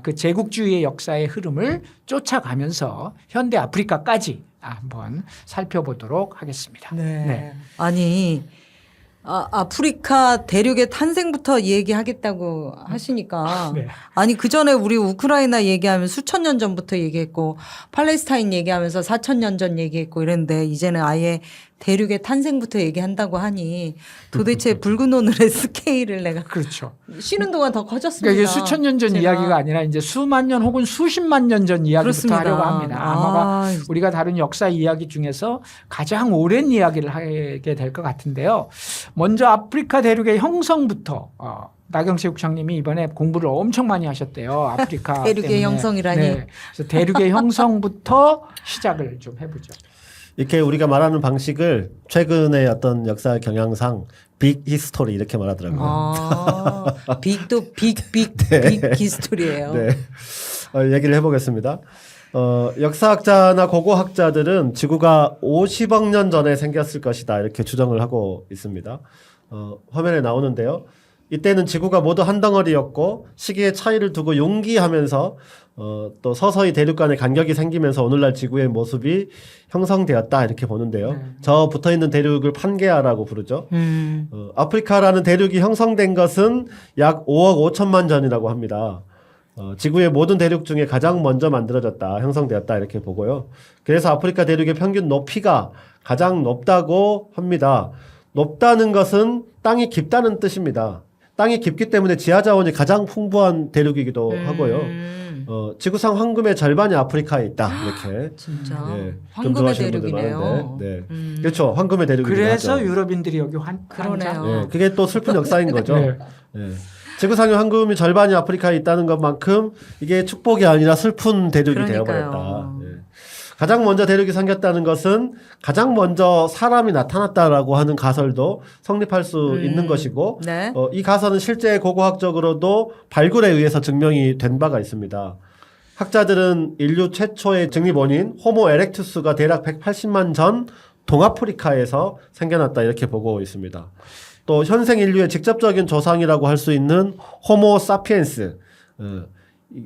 그 제국주의의 역사의 흐름을 쫓아가면서 현대 아프리카까지 한번 살펴보도록 하겠습니다. 네. 아니, 아프리카 대륙의 탄생부터 얘기하겠다고 하시니까 네. 아니 그 전에 우리 우크라이나 얘기하면 수천 년 전부터 얘기했고 팔레스타인 얘기하면서 4000년 전 얘기했고 이랬는데 이제는 아예 대륙의 탄생부터 얘기한다고 하니 도대체 붉은 오늘의 스케일을 내가 그렇죠. 쉬는 동안 더 커졌습니다. 그러니까 이게 수천 년 전 제가. 이야기가 아니라 이제 수만 년 혹은 수십만 년 전 이야기부터 그렇습니다. 하려고 합니다. 아마 우리가 다룬 역사 이야기 중에서 가장 오랜 이야기를 하게 될 것 같은데요. 먼저 아프리카 대륙의 형성부터 나경채 국장님이 이번에 공부를 엄청 많이 하셨대요. 아프리카 대륙의 때문에. 형성이라니. 네. 그래서 대륙의 형성부터 시작을 좀 해보죠. 이렇게 우리가 말하는 방식을 최근의 어떤 역사 경향상 빅 히스토리 이렇게 말하더라고요. 빅도 빅 히스토리예요. 네. 얘기를 해보겠습니다. 역사학자나 고고학자들은 지구가 50억 년 전에 생겼을 것이다 이렇게 추정을 하고 있습니다. 화면에 나오는데요. 이때는 지구가 모두 한 덩어리였고 시기의 차이를 두고 용기하면서 또 서서히 대륙 간의 간격이 생기면서 오늘날 지구의 모습이 형성되었다 이렇게 보는데요. 저 붙어있는 대륙을 판게아라고 부르죠. 아프리카라는 대륙이 형성된 것은 약 5억 5천만 전이라고 합니다. 지구의 모든 대륙 중에 가장 먼저 만들어졌다, 형성되었다 이렇게 보고요. 그래서 아프리카 대륙의 평균 높이가 가장 높다고 합니다. 높다는 것은 땅이 깊다는 뜻입니다. 땅이 깊기 때문에 지하 자원이 가장 풍부한 대륙이기도 하고요. 지구상 황금의 절반이 아프리카에 있다 이렇게. 진짜 좀 황금의 좋아하시는 분들 대륙이네요. 많은데, 네. 그렇죠. 황금의 대륙이기도 그래서 하죠. 유럽인들이 여기 그러네요. 네, 그게 또 슬픈 역사인 거죠. 네. 네. 지구상의 황금이 절반이 아프리카에 있다는 것만큼 이게 축복이 아니라 슬픈 대륙이 그러니까요. 되어버렸다. 네. 가장 먼저 대륙이 생겼다는 것은 가장 먼저 사람이 나타났다라고 하는 가설도 성립할 수 있는 것이고 네. 이 가설은 실제 고고학적으로도 발굴에 의해서 증명이 된 바가 있습니다. 학자들은 인류 최초의 증립 원인 호모 에렉투스가 대략 180만 전 동아프리카에서 생겨났다 이렇게 보고 있습니다. 또 현생 인류의 직접적인 조상이라고 할 수 있는 호모 사피엔스,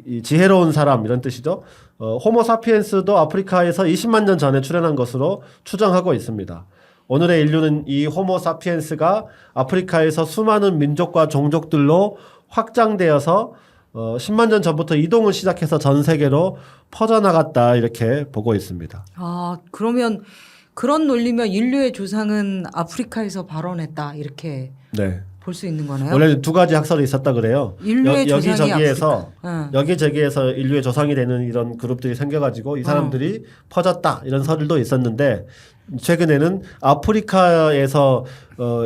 이 지혜로운 사람 이런 뜻이죠. 호모 사피엔스도 아프리카에서 20만 년 전에 출현한 것으로 추정하고 있습니다. 오늘의 인류는 이 호모 사피엔스가 아프리카에서 수많은 민족과 종족들로 확장되어서 10만 년 전부터 이동을 시작해서 전 세계로 퍼져나갔다 이렇게 보고 있습니다. 그러면 그런 논리면 인류의 조상은 아프리카에서 발원했다 이렇게 네. 볼 수 있는 거네요. 원래 두 가지 학설이 있었다 그래요. 인류의 조상이 여기저기에서 응. 여기저기에서 인류의 조상이 되는 이런 그룹들이 생겨가지고 이 사람들이 퍼졌다 이런 설도 있었는데 최근에는 아프리카에서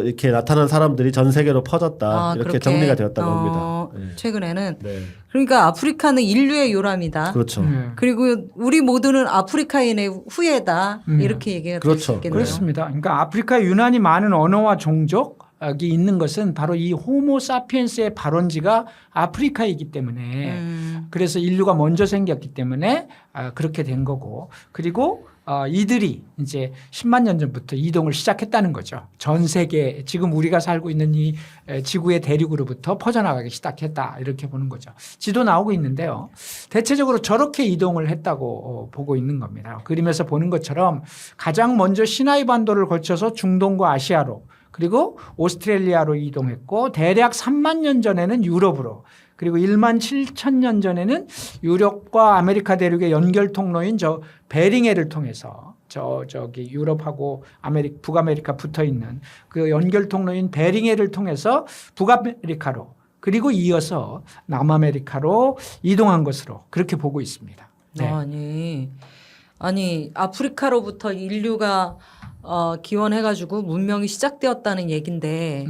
이렇게 나타난 사람들이 전 세계로 퍼졌다 이렇게 그렇게? 정리가 되었다고 합니다. 네. 최근에는 네. 그러니까 아프리카는 인류의 요람이다. 그렇죠. 네. 그리고 우리 모두는 아프리카인의 후예다. 음. 이렇게 얘기가 될 그렇죠. 수 있겠네요. 그렇습니다. 그러니까 아프리카에 유난히 많은 언어와 종족이 있는 것은 바로 이 호모 사피엔스의 발원지가 아프리카이기 때문에 그래서 인류가 먼저 생겼기 때문에 그렇게 된 거고 그리고 이들이 이제 10만 년 전부터 이동을 시작했다는 거죠. 전 세계 지금 우리가 살고 있는 이 지구의 대륙으로부터 퍼져나가기 시작했다 이렇게 보는 거죠. 지도 나오고 있는데요. 대체적으로 저렇게 이동을 했다고 보고 있는 겁니다. 그림에서 보는 것처럼 가장 먼저 시나이 반도를 거쳐서 중동과 아시아로 그리고 오스트레일리아로 이동했고 대략 3만 년 전에는 유럽으로 그리고 1만 7천 년 전에는 유럽과 아메리카 대륙의 연결 통로인 저 베링해를 통해서 저기 유럽하고 북아메리카 붙어 있는 그 연결 통로인 베링해를 통해서 북아메리카로 그리고 이어서 남아메리카로 이동한 것으로 그렇게 보고 있습니다. 네. 아니 아프리카로부터 인류가 기원해가지고 문명이 시작되었다는 얘긴데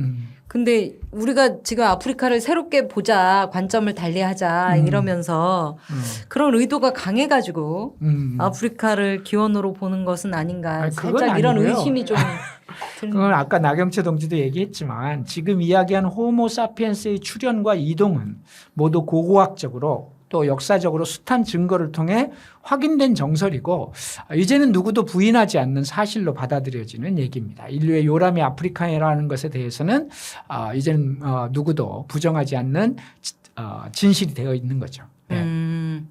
근데 우리가 지금 아프리카를 새롭게 보자 관점을 달리하자 이러면서 그런 의도가 강해가지고 아프리카를 기원으로 보는 것은 아닌가 아니, 그건 살짝 이런 아니고요. 의심이 좀 그건 아까 나경채 동지도 얘기했지만 지금 이야기한 호모 사피엔스의 출현과 이동은 모두 고고학적으로 또 역사적으로 숱한 증거를 통해 확인된 정설이고 이제는 누구도 부인하지 않는 사실로 받아들여지는 얘기입니다. 인류의 요람이 아프리카라는 것에 대해서는 이제는 누구도 부정하지 않는 진실이 되어 있는 거죠. 네.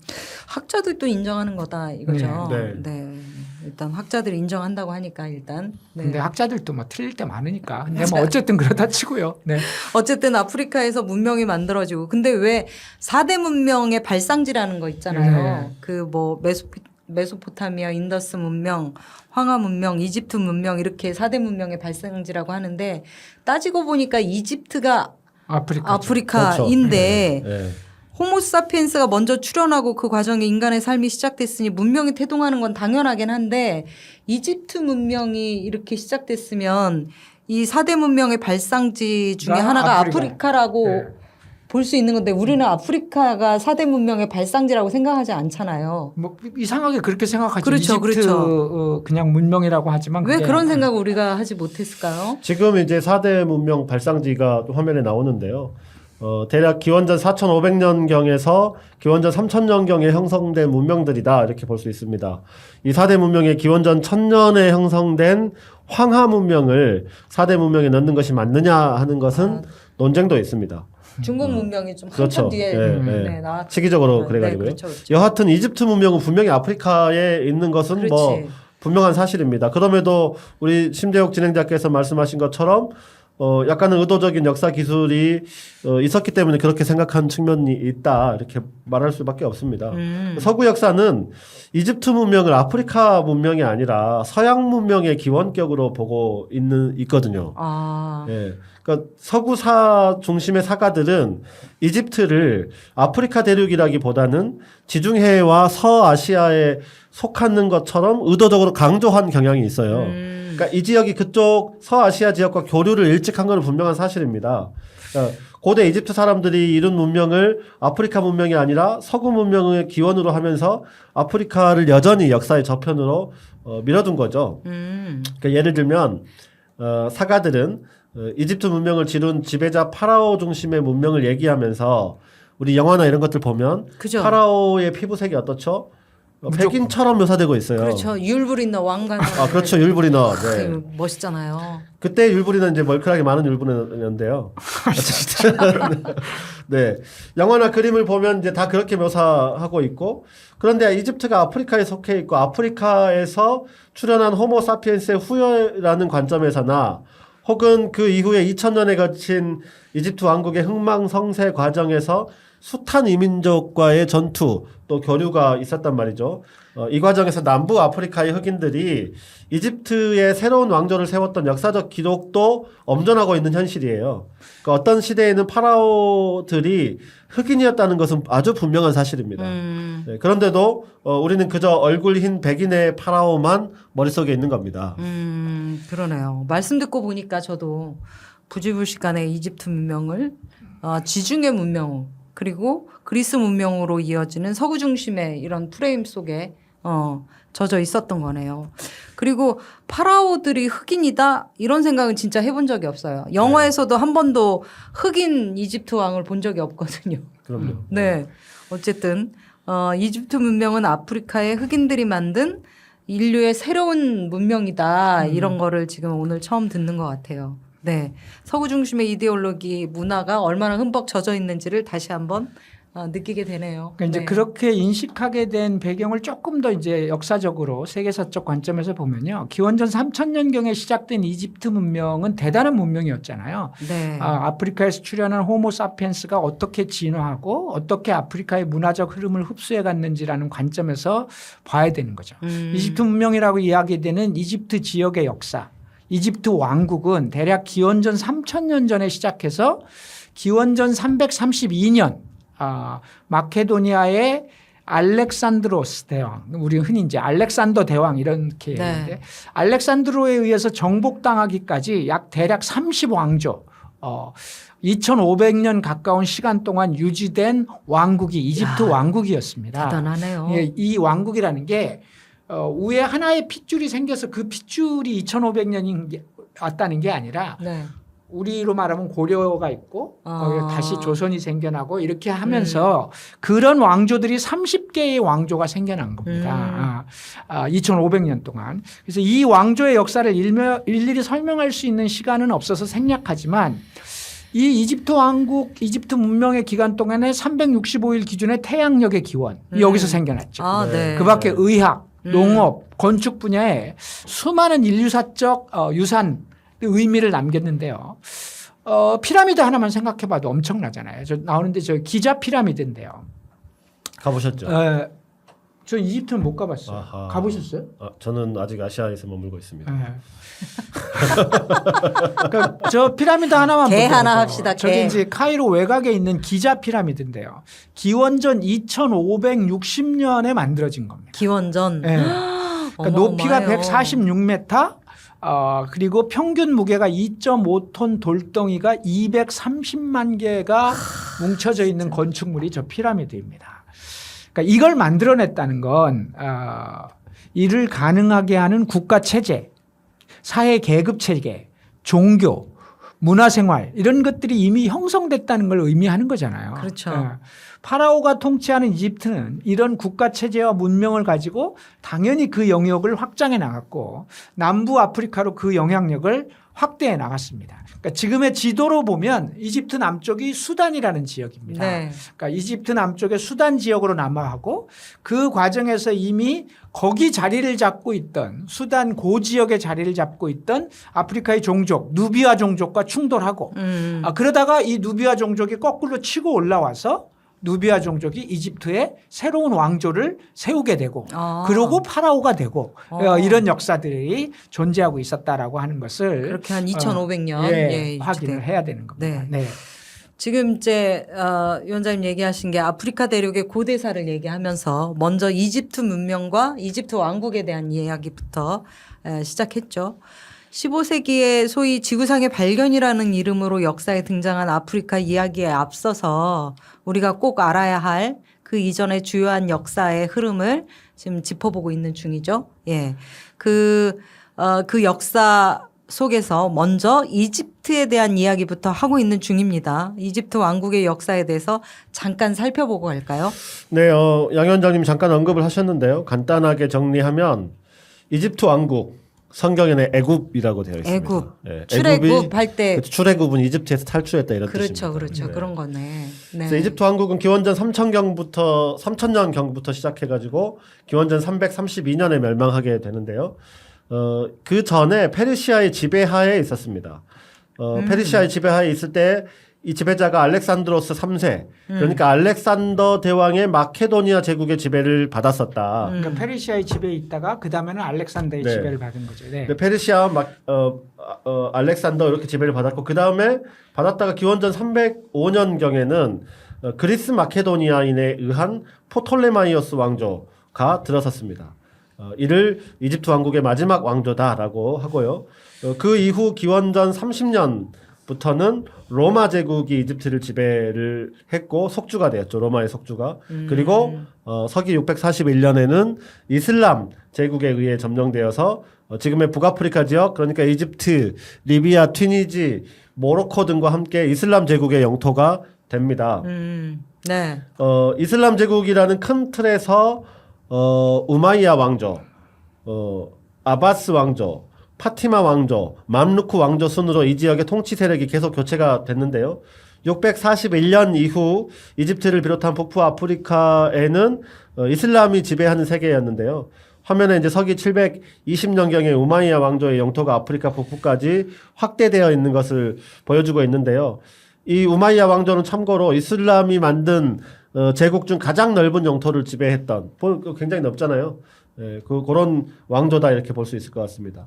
학자들도 인정하는 거다 이거죠. 네. 네. 일단 학자들이 인정한다고 하니까 일단. 네. 근데 학자들도 뭐 틀릴 때 많으니까. 근데 뭐 어쨌든 그렇다 치고요. 네. 어쨌든 아프리카에서 문명이 만들어지고 근데 왜 4대 문명의 발상지라는 거 있잖아요. 네. 그 뭐 메소포타미아, 인더스 문명, 황하 문명, 이집트 문명 이렇게 4대 문명의 발상지라고 하는데 따지고 보니까 이집트가 아프리카인데 네. 호모사피엔스가 먼저 출현하고 그 과정에 인간의 삶이 시작됐으니 문명이 태동하는 건 당연하긴 한데 이집트 문명이 이렇게 시작됐으면 이 4대 문명의 발상지 중에 하나가 아프리카라고 네. 볼 수 있는 건데 우리는 아프리카가 4대 문명의 발상지라고 생각하지 않잖아요. 뭐 이상하게 그렇게 생각하죠. 그렇죠, 이집트 그렇죠. 그냥 문명이라고 하지만 왜 그게 그런 생각을 우리가 하지 못했을까요? 지금 이제 4대 문명 발상지가 또 화면에 나오는데요. 대략 기원전 4,500년경에서 기원전 3,000년경에 형성된 문명들이다 이렇게 볼 수 있습니다. 이 4대 문명의 기원전 1000년에 형성된 황하 문명을 4대 문명에 넣는 것이 맞느냐 하는 것은 논쟁도 있습니다. 중국 문명이 좀 그렇죠. 한참 뒤에 네. 나왔죠. 시기적으로 네, 그래가지고요. 그렇죠, 그렇죠. 여하튼 이집트 문명은 분명히 아프리카에 있는 것은 그렇지. 뭐 분명한 사실입니다. 그럼에도 우리 심재욱 진행자께서 말씀하신 것처럼 약간은 의도적인 역사 기술이 있었기 때문에 그렇게 생각한 측면이 있다 이렇게 말할 수밖에 없습니다. 서구 역사는 이집트 문명을 아프리카 문명이 아니라 서양 문명의 기원격으로 보고 있거든요. 예. 그러니까 서구사 중심의 사가들은 이집트를 아프리카 대륙이라기보다는 지중해와 서아시아에 속하는 것처럼 의도적으로 강조한 경향이 있어요. 그러니까 이 지역이 그쪽 서아시아 지역과 교류를 일찍한 건 분명한 사실입니다. 그러니까 고대 이집트 사람들이 이룬 문명을 아프리카 문명이 아니라 서구 문명의 기원으로 하면서 아프리카를 여전히 역사의 저편으로 밀어둔 거죠. 그러니까 예를 들면 사가들은 이집트 문명을 지룬 지배자 파라오 중심의 문명을 얘기하면서 우리 영화나 이런 것들 보면 그죠. 파라오의 피부색이 어떻죠? 백인처럼 묘사되고 있어요. 그렇죠. 율브리너 왕관. 그렇죠. 율브리너. 네. 멋있잖아요. 그때 율브리는 이제 멀크하게 많은 율브리너인데요. 어쨌든 네. 영화나 그림을 보면 이제 다 그렇게 묘사하고 있고 그런데 이집트가 아프리카에 속해 있고 아프리카에서 출현한 호모 사피엔스의 후예라는 관점에서나 혹은 그 이후에 2000년에 거친 이집트 왕국의 흥망성쇠 과정에서 숱한 이민족과의 전투 또 교류가 있었단 말이죠. 이 과정에서 남부 아프리카의 흑인들이 이집트의 새로운 왕조를 세웠던 역사적 기록도 엄존하고 있는 현실이에요. 그러니까 어떤 시대에는 파라오들이 흑인이었다는 것은 아주 분명한 사실입니다. 네, 그런데도 우리는 그저 얼굴 흰 백인의 파라오만 머릿속에 있는 겁니다. 그러네요. 말씀 듣고 보니까 저도 부지불식간의 이집트 문명을 지중해 문명 그리고 그리스 문명으로 이어지는 서구 중심의 이런 프레임 속에 젖어 있었던 거네요. 그리고 파라오들이 흑인이다 이런 생각은 진짜 해본 적이 없어요. 영화에서도 한 번도 흑인 이집트 왕을 본 적이 없거든요. 그럼요. 네. 어쨌든 이집트 문명은 아프리카의 흑인들이 만든 인류의 새로운 문명이다. 이런 거를 지금 오늘 처음 듣는 것 같아요. 네. 서구 중심의 이데올로기 문화가 얼마나 흠뻑 젖어 있는지를 다시 한번 느끼게 되네요. 그러니까 이제 네. 그렇게 인식하게 된 배경을 조금 더 이제 역사적으로 세계사적 관점에서 보면요. 기원전 3000년경에 시작된 이집트 문명은 대단한 문명이었잖아요. 네. 아프리카에서 출현한 호모사피엔스가 어떻게 진화하고 어떻게 아프리카의 문화적 흐름을 흡수해 갔는지라는 관점에서 봐야 되는 거죠. 이집트 문명이라고 이야기되는 이집트 지역의 역사, 이집트 왕국은 대략 기원전 3000년 전에 시작해서 기원전 332년 마케도니아의 알렉산드로스 대왕, 우리 흔히 이제 알렉산더 대왕 이렇게 네. 얘기하는데 알렉산드로에 의해서 정복당하기까지 약 대략 30왕조 2500년 가까운 시간 동안 유지된 왕국이 이집트 왕국이었습니다. 대단하네요. 예, 이 왕국이라는 게 위에 하나의 핏줄이 생겨서 그 핏줄이 2500년이 왔다는 게 아니라 네. 우리로 말하면 고려가 있고 거기에 다시 조선이 생겨나고 이렇게 하면서 음. 그런 왕조들이 30개의 왕조가 생겨난 겁니다. 2500년 동안. 그래서 이 왕조의 역사를 일일이 설명할 수 있는 시간은 없어서 생략하지만 이 이집트 왕국, 이집트 문명의 기간 동안에 365일 기준의 태양력의 기원 여기서 생겨났죠. 네. 그 밖에 의학, 농업, 건축 분야에 수많은 인류사적 유산 의미를 남겼는데요. 피라미드 하나만 생각해봐도 엄청나잖아요. 저 나오는데 저 기자 피라미드인데요. 가보셨죠? 저 이집트는 못 가봤어요. 아하. 가보셨어요? 저는 아직 아시아에서 머물고 있습니다. 그러니까 저 피라미드 하나만 개 보더라도 하나 합시다, 저기 개. 이제 카이로 외곽에 있는 기자 피라미드인데요. 기원전 2560년에 만들어진 겁니다. 기원전. 네. 그러니까 높이가 어마어마해요. 146m, 그리고 평균 무게가 2.5톤 돌덩이가 230만 개가 뭉쳐져 있는 건축물이 저 피라미드입니다. 그러니까 이걸 만들어냈다는 건 이를 가능하게 하는 국가 체제, 사회 계급 체계, 종교, 문화생활 이런 것들이 이미 형성됐다는 걸 의미하는 거잖아요. 그렇죠. 파라오가 통치하는 이집트는 이런 국가 체제와 문명을 가지고 당연히 그 영역을 확장해 나갔고 남부 아프리카로 그 영향력을 확대해 나갔습니다. 그러니까 지금의 지도로 보면 이집트 남쪽이 수단이라는 지역입니다. 네. 그러니까 이집트 남쪽의 수단 지역으로 남하하고 그 과정에서 이미 거기 자리를 잡고 있던 수단 고지역의 자리를 잡고 있던 아프리카의 종족 누비아 종족과 충돌하고 그러다가 이 누비아 종족이 거꾸로 치고 올라와서 누비아 종족이 이집트의 새로운 왕조를 세우게 되고 그러고 파라오가 되고 이런 역사들이 존재하고 있었다라고 하는 것을 그렇게 한 2500년 확인을 해야 되는 겁니다. 네. 지금 이제 위원장님 얘기하신 게 아프리카 대륙의 고대사를 얘기하면서 먼저 이집트 문명과 이집트 왕국에 대한 이야기부터 시작했죠. 15세기에 소위 지구상의 발견이라는 이름으로 역사에 등장한 아프리카 이야기에 앞서서 우리가 꼭 알아야 할 그 이전의 주요한 역사의 흐름을 지금 짚어보고 있는 중이죠. 예. 그 역사 속에서 먼저 이집트에 대한 이야기부터 하고 있는 중입니다. 이집트 왕국의 역사에 대해서 잠깐 살펴보고 갈까요? 네, 양 위원장님 잠깐 언급을 하셨는데요. 간단하게 정리하면 이집트 왕국 성경에는 애굽이라고 되어 있습니다. 애굽. 네, 출애굽할 때 출애굽은 이집트에서 탈출했다 이런 뜻입니다. 그렇죠. 네. 그런 거네. 네. 그래서 이집트 왕국은 기원전 3000년 경부터 시작해가지고 기원전 332년에 멸망하게 되는데요. 그 전에 페르시아의 지배하에 있었습니다. 페르시아의 지배하에 있을 때 이 지배자가 알렉산드로스 3세 그러니까 알렉산더 대왕의 마케도니아 제국의 지배를 받았었다. 그러니까 페르시아의 지배에 있다가 그 다음에는 알렉산더의 네. 지배를 받은 거죠. 네. 페르시아 알렉산더 이렇게 지배를 받았고 그 다음에 받았다가 기원전 305년 경에는 그리스 마케도니아인에 의한 포톨레마이오스 왕조가 들어섰습니다. 이를 이집트 왕국의 마지막 왕조다라고 하고요. 그 이후 기원전 30년부터는 로마 제국이 이집트를 지배를 했고 속주가 되었죠. 로마의 속주가. 그리고 서기 641년에는 이슬람 제국에 의해 점령되어서 지금의 북아프리카 지역 그러니까 이집트, 리비아, 튀니지, 모로코 등과 함께 이슬람 제국의 영토가 됩니다. 네. 이슬람 제국이라는 큰 틀에서 우마이야 왕조, 아바스 왕조, 파티마 왕조, 맘루크 왕조 순으로 이 지역의 통치 세력이 계속 교체가 됐는데요. 641년 이후 이집트를 비롯한 북부 아프리카에는 이슬람이 지배하는 세계였는데요. 화면에 이제 서기 720년경에 우마이야 왕조의 영토가 아프리카 북부까지 확대되어 있는 것을 보여주고 있는데요. 이 우마이야 왕조는 참고로 이슬람이 만든 제국 중 가장 넓은 영토를 지배했던 굉장히 넓잖아요. 예, 그런 왕조다 이렇게 볼 수 있을 것 같습니다.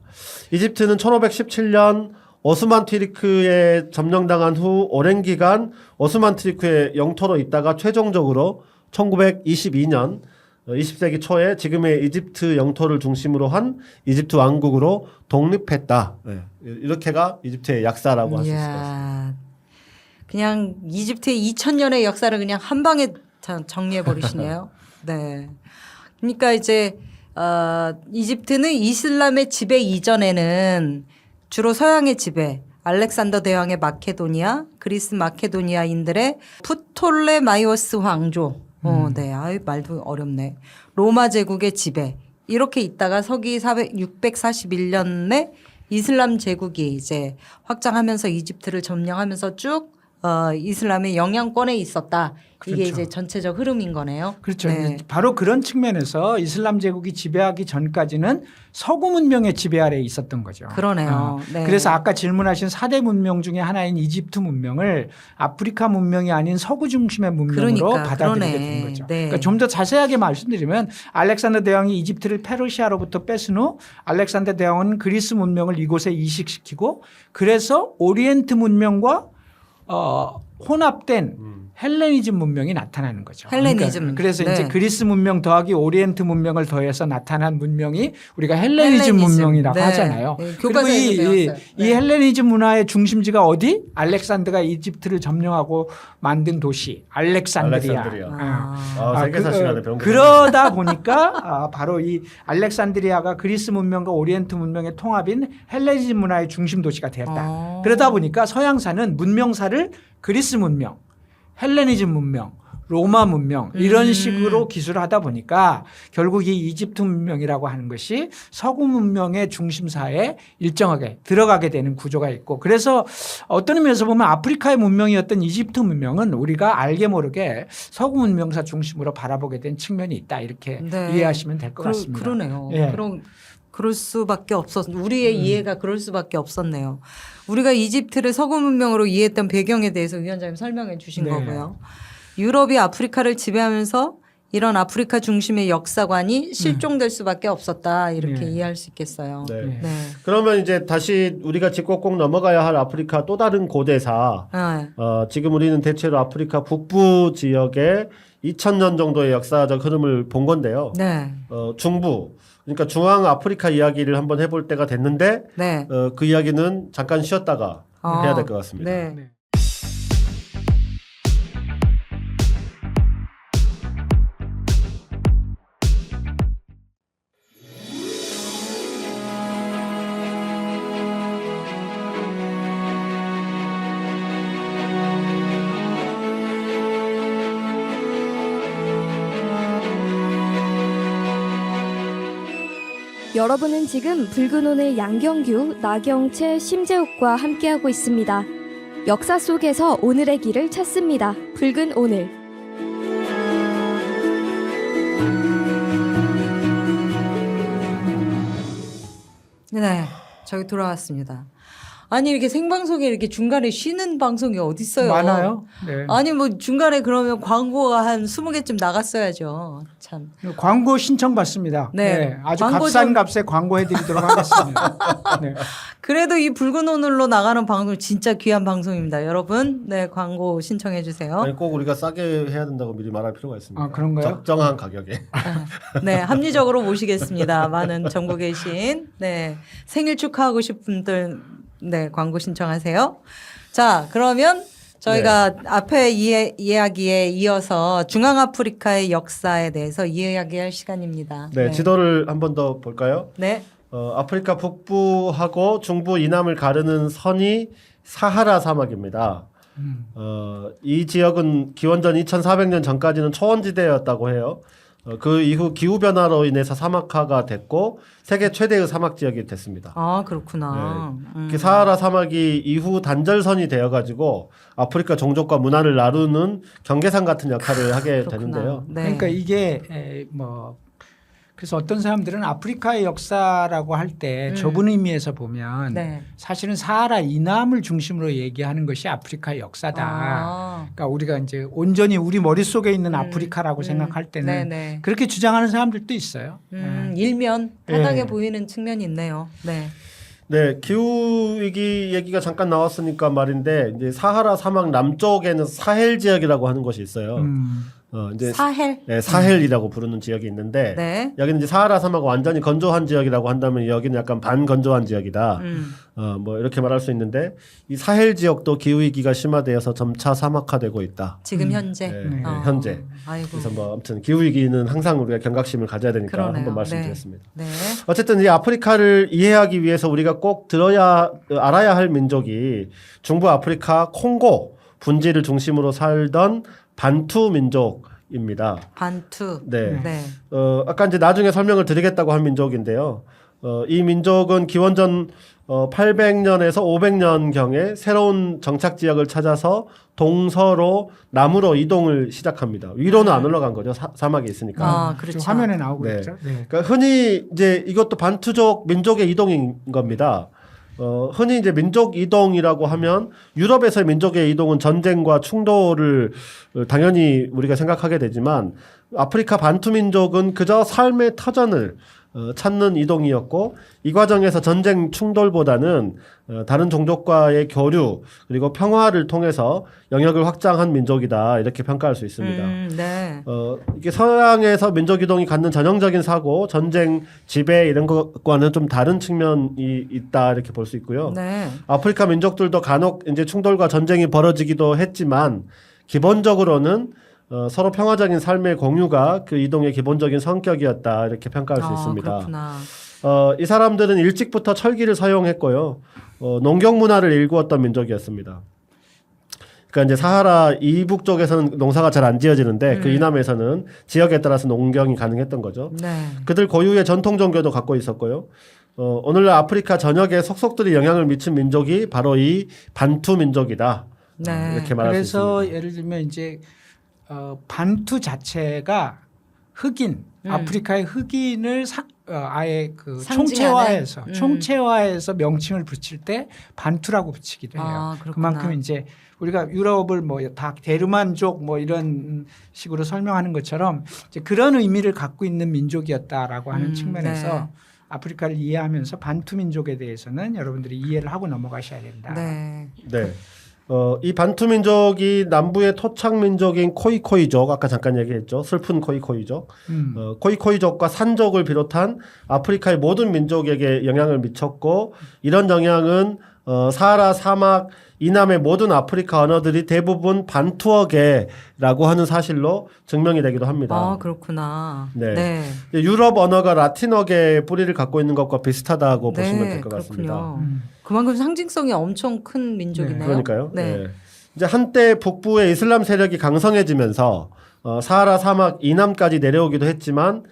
이집트는 1517년 오스만 투리크에 점령당한 후 오랜 기간 오스만 투리크의 영토로 있다가 최종적으로 1922년 20세기 초에 지금의 이집트 영토를 중심으로 한 이집트 왕국으로 독립했다. 예, 이렇게가 이집트의 역사라고 할 수 있을 것 같습니다. 그냥 이집트의 2000년의 역사를 그냥 한 방에 정리해 버리시네요. 네. 그러니까 이제 이집트는 이슬람의 지배 이전에는 주로 서양의 지배, 알렉산더 대왕의 마케도니아, 그리스 마케도니아인들의 프톨레마이오스 왕조, 네, 아유 말도 어렵네. 로마 제국의 지배 이렇게 있다가 서기 641년에 이슬람 제국이 이제 확장하면서 이집트를 점령하면서 쭉 이슬람의 영향권에 있었다. 이게 그렇죠. 이제 전체적 흐름인 거네요. 그렇죠. 네. 바로 그런 측면에서 이슬람 제국이 지배하기 전까지는 서구 문명의 지배 아래에 있었던 거죠. 그러네요. 네. 그래서 아까 질문하신 4대 문명 중에 하나인 이집트 문명을 아프리카 문명이 아닌 서구 중심의 문명으로 받아들이게 된 거죠. 네. 그러니까 좀 더 자세하게 말씀드리면 알렉산더 대왕이 이집트를 페르시아로부터 뺏은 후 알렉산더 대왕은 그리스 문명을 이곳에 이식시키고 그래서 오리엔트 문명과 혼합된 헬레니즘 문명이 나타나는 거죠. 헬레니즘. 그러니까 그래서 네. 이제 그리스 문명 더하기 오리엔트 문명을 더해서 나타난 문명이 우리가 헬레니즘 문명이라고 네. 하잖아요. 네, 그리고 교과서에서 배웠어요. 이 네. 헬레니즘 문화의 중심지가 어디? 알렉산더가 이집트를 점령하고 만든 도시 알렉산드리아. 세계사 시간에 배운 거 그러다 보니까 바로 이 알렉산드리아가 그리스 문명과 오리엔트 문명의 통합인 헬레니즘 문화의 중심 도시가 되었다. 그러다 보니까 서양사는 문명사를 그리스 문명, 헬레니즘 문명, 로마 문명 이런 식으로 기술하다 보니까 결국 이 이집트 문명이라고 하는 것이 서구 문명의 중심사에 일정하게 들어가게 되는 구조가 있고 그래서 어떤 의미에서 보면 아프리카의 문명이었던 이집트 문명은 우리가 알게 모르게 서구 문명사 중심으로 바라보게 된 측면이 있다 이렇게 네. 이해하시면 될 것 같습니다. 그러네요. 예. 그럴 수밖에 우리의 이해가 그럴 수밖에 없었네요. 우리가 이집트를 서구 문명으로 이해했던 배경에 대해서 위원장님 설명해 주신 네. 거고요. 유럽이 아프리카를 지배하면서 이런 아프리카 중심의 역사관이 실종될 수밖에 없었다 이렇게 네. 이해할 수 있겠어요. 네. 네. 그러면 이제 다시 우리가 짚고 꼭 넘어가야 할 아프리카 또 다른 고대사. 네. 지금 우리는 대체로 아프리카 북부 지역의 2000년 정도의 역사적 흐름을 본 건데요. 네. 중부 그러니까 중앙 아프리카 이야기를 한번 해볼 때가 됐는데 네. 그 이야기는 잠깐 쉬었다가 해야 될 것 같습니다. 네. 네. 여러분은 지금 붉은 오늘 양경규, 나경채, 심재욱과 함께하고 있습니다. 역사 속에서 오늘의 길을 찾습니다. 붉은 오늘. 네. 저희 돌아왔습니다. 아니 이렇게 생방송에 이렇게 중간에 쉬는 방송이 어디 있어요? 많아요. 네. 아니 뭐 중간에 그러면 광고가 한 20개쯤 나갔어야죠. 참. 광고 신청 받습니다. 네. 아주 광고 값싼 좀- 값에 광고해드리도록 하겠습니다. 네. 그래도 이 붉은 오늘로 나가는 방송 진짜 귀한 방송입니다. 여러분, 네 광고 신청해 주세요. 아니 꼭 우리가 싸게 해야 된다고 미리 말할 필요가 있습니다. 아, 그런가요? 적정한 가격에. 네, 합리적으로 모시겠습니다. 많은 전국에 계신 네 생일 축하하고 싶은 분들 네 광고 신청하세요. 자, 그러면 저희가 앞에 이야기에 이어서 중앙아프리카의 역사에 대해서 이야기할 시간입니다. 네, 지도를 한 번 더 볼까요? 네, 아프리카 북부하고 중부 이남을 가르는 선이 사하라 사막입니다. 이 지역은 기원전 2400년 전까지는 초원지대였다고 해요. 그 이후 기후 변화로 인해서 사막화가 됐고 세계 최대의 사막 지역이 됐습니다. 아 그렇구나. 그 사하라 사막이 이후 단절선이 되어가지고 아프리카 종족과 문화를 나누는 경계선 같은 역할을 하게 그렇구나. 되는데요. 네. 그러니까 이게 뭐 그래서 어떤 사람들은 아프리카의 역사라고 할 때 좁은 의미에서 보면 네. 사실은 사하라 이남을 중심으로 얘기하는 것이 아프리카의 역사다. 아. 그러니까 우리가 이제 온전히 우리 머릿속에 있는 아프리카라고 생각할 때는 네네. 그렇게 주장하는 사람들도 있어요. 일면 바닥에 예. 보이는 측면이 있네요. 네. 네, 기후 위기 얘기가 잠깐 나왔으니까 말인데 이제 사하라 사막 남쪽에는 사헬 지역이라고 하는 곳이 있어요. 이제 사헬. 네, 사헬이라고 부르는 지역이 있는데 네. 여기는 이제 사하라 사막 완전히 건조한 지역이라고 한다면 여기는 약간 반건조한 지역이다. 뭐 이렇게 말할 수 있는데 이 사헬 지역도 기후 위기가 심화되어서 점차 사막화되고 있다. 지금 현재. 네, 현재. 아이고. 그래서 뭐 아무튼 기후 위기는 항상 우리가 경각심을 가져야 되니까 그러네요. 한번 말씀드렸습니다. 네. 어쨌든 이 아프리카를 이해하기 위해서 우리가 꼭 알아야 할 민족이 중부 아프리카 콩고 분지를 중심으로 살던 반투 민족입니다. 반투. 네. 네. 아까 이제 나중에 설명을 드리겠다고 한 민족인데요. 이 민족은 기원전 800년에서 500년경에 새로운 정착 지역을 찾아서 동서로 남으로 이동을 시작합니다. 위로는 안 올라간 거죠. 사막에 있으니까. 아, 그렇죠. 화면에 나오고 네. 있죠. 네. 그러니까 흔히 이제 이것도 반투족 민족의 이동인 겁니다. 흔히 이제 민족 이동이라고 하면 유럽에서의 민족의 이동은 전쟁과 충돌을 당연히 우리가 생각하게 되지만 아프리카 반투 민족은 그저 삶의 터전을 찾는 이동이었고 이 과정에서 전쟁 충돌보다는 다른 종족과의 교류 그리고 평화를 통해서 영역을 확장한 민족이다 이렇게 평가할 수 있습니다. 네. 이게 서양에서 민족 이동이 갖는 전형적인 사고, 전쟁, 지배 이런 것과는 좀 다른 측면이 있다 이렇게 볼 수 있고요. 네. 아프리카 민족들도 간혹 이제 충돌과 전쟁이 벌어지기도 했지만 기본적으로는 서로 평화적인 삶의 공유가 그 이동의 기본적인 성격이었다 이렇게 평가할 수 있습니다. 그렇구나. 이 사람들은 일찍부터 철기를 사용했고요. 농경 문화를 일구었던 민족이었습니다. 그러니까 이제 사하라 이북 쪽에서는 농사가 잘 안 지어지는데 그 이남에서는 지역에 따라서 농경이 가능했던 거죠. 네. 그들 고유의 전통 종교도 갖고 있었고요. 오늘날 아프리카 전역에 속속들이 영향을 미친 민족이 바로 이 반투 민족이다. 네. 이렇게 말할 수 그래서 있습니다. 예를 들면 이제 반투 자체가 흑인 아프리카의 흑인을 아예 그 상징하는? 총체화해서 명칭을 붙일 때 반투라고 붙이기도 해요. 아, 그렇구나. 그만큼 이제 우리가 유럽을 뭐 다 게르만족 뭐 이런 식으로 설명하는 것처럼 이제 그런 의미를 갖고 있는 민족이었다라고 하는 측면에서 네. 아프리카를 이해하면서 반투 민족에 대해서는 여러분들이 이해를 하고 넘어가셔야 된다. 네. 네. 이 반투 민족이 남부의 토착 민족인 코이코이족 아까 잠깐 얘기했죠. 슬픈 코이코이족. 코이코이족과 산족을 비롯한 아프리카의 모든 민족에게 영향을 미쳤고 이런 영향은 사하라 사막 이남의 모든 아프리카 언어들이 대부분 반투어계라고 하는 사실로 증명이 되기도 합니다. 아, 그렇구나. 네. 네. 유럽 언어가 라틴어계의 뿌리를 갖고 있는 것과 비슷하다고 보시면 될 것 같습니다. 그렇군요. 그만큼 상징성이 엄청 큰 민족이네요. 그러니까요. 네. 네. 이제 한때 북부의 이슬람 세력이 강성해지면서 사하라 사막 이남까지 내려오기도 했지만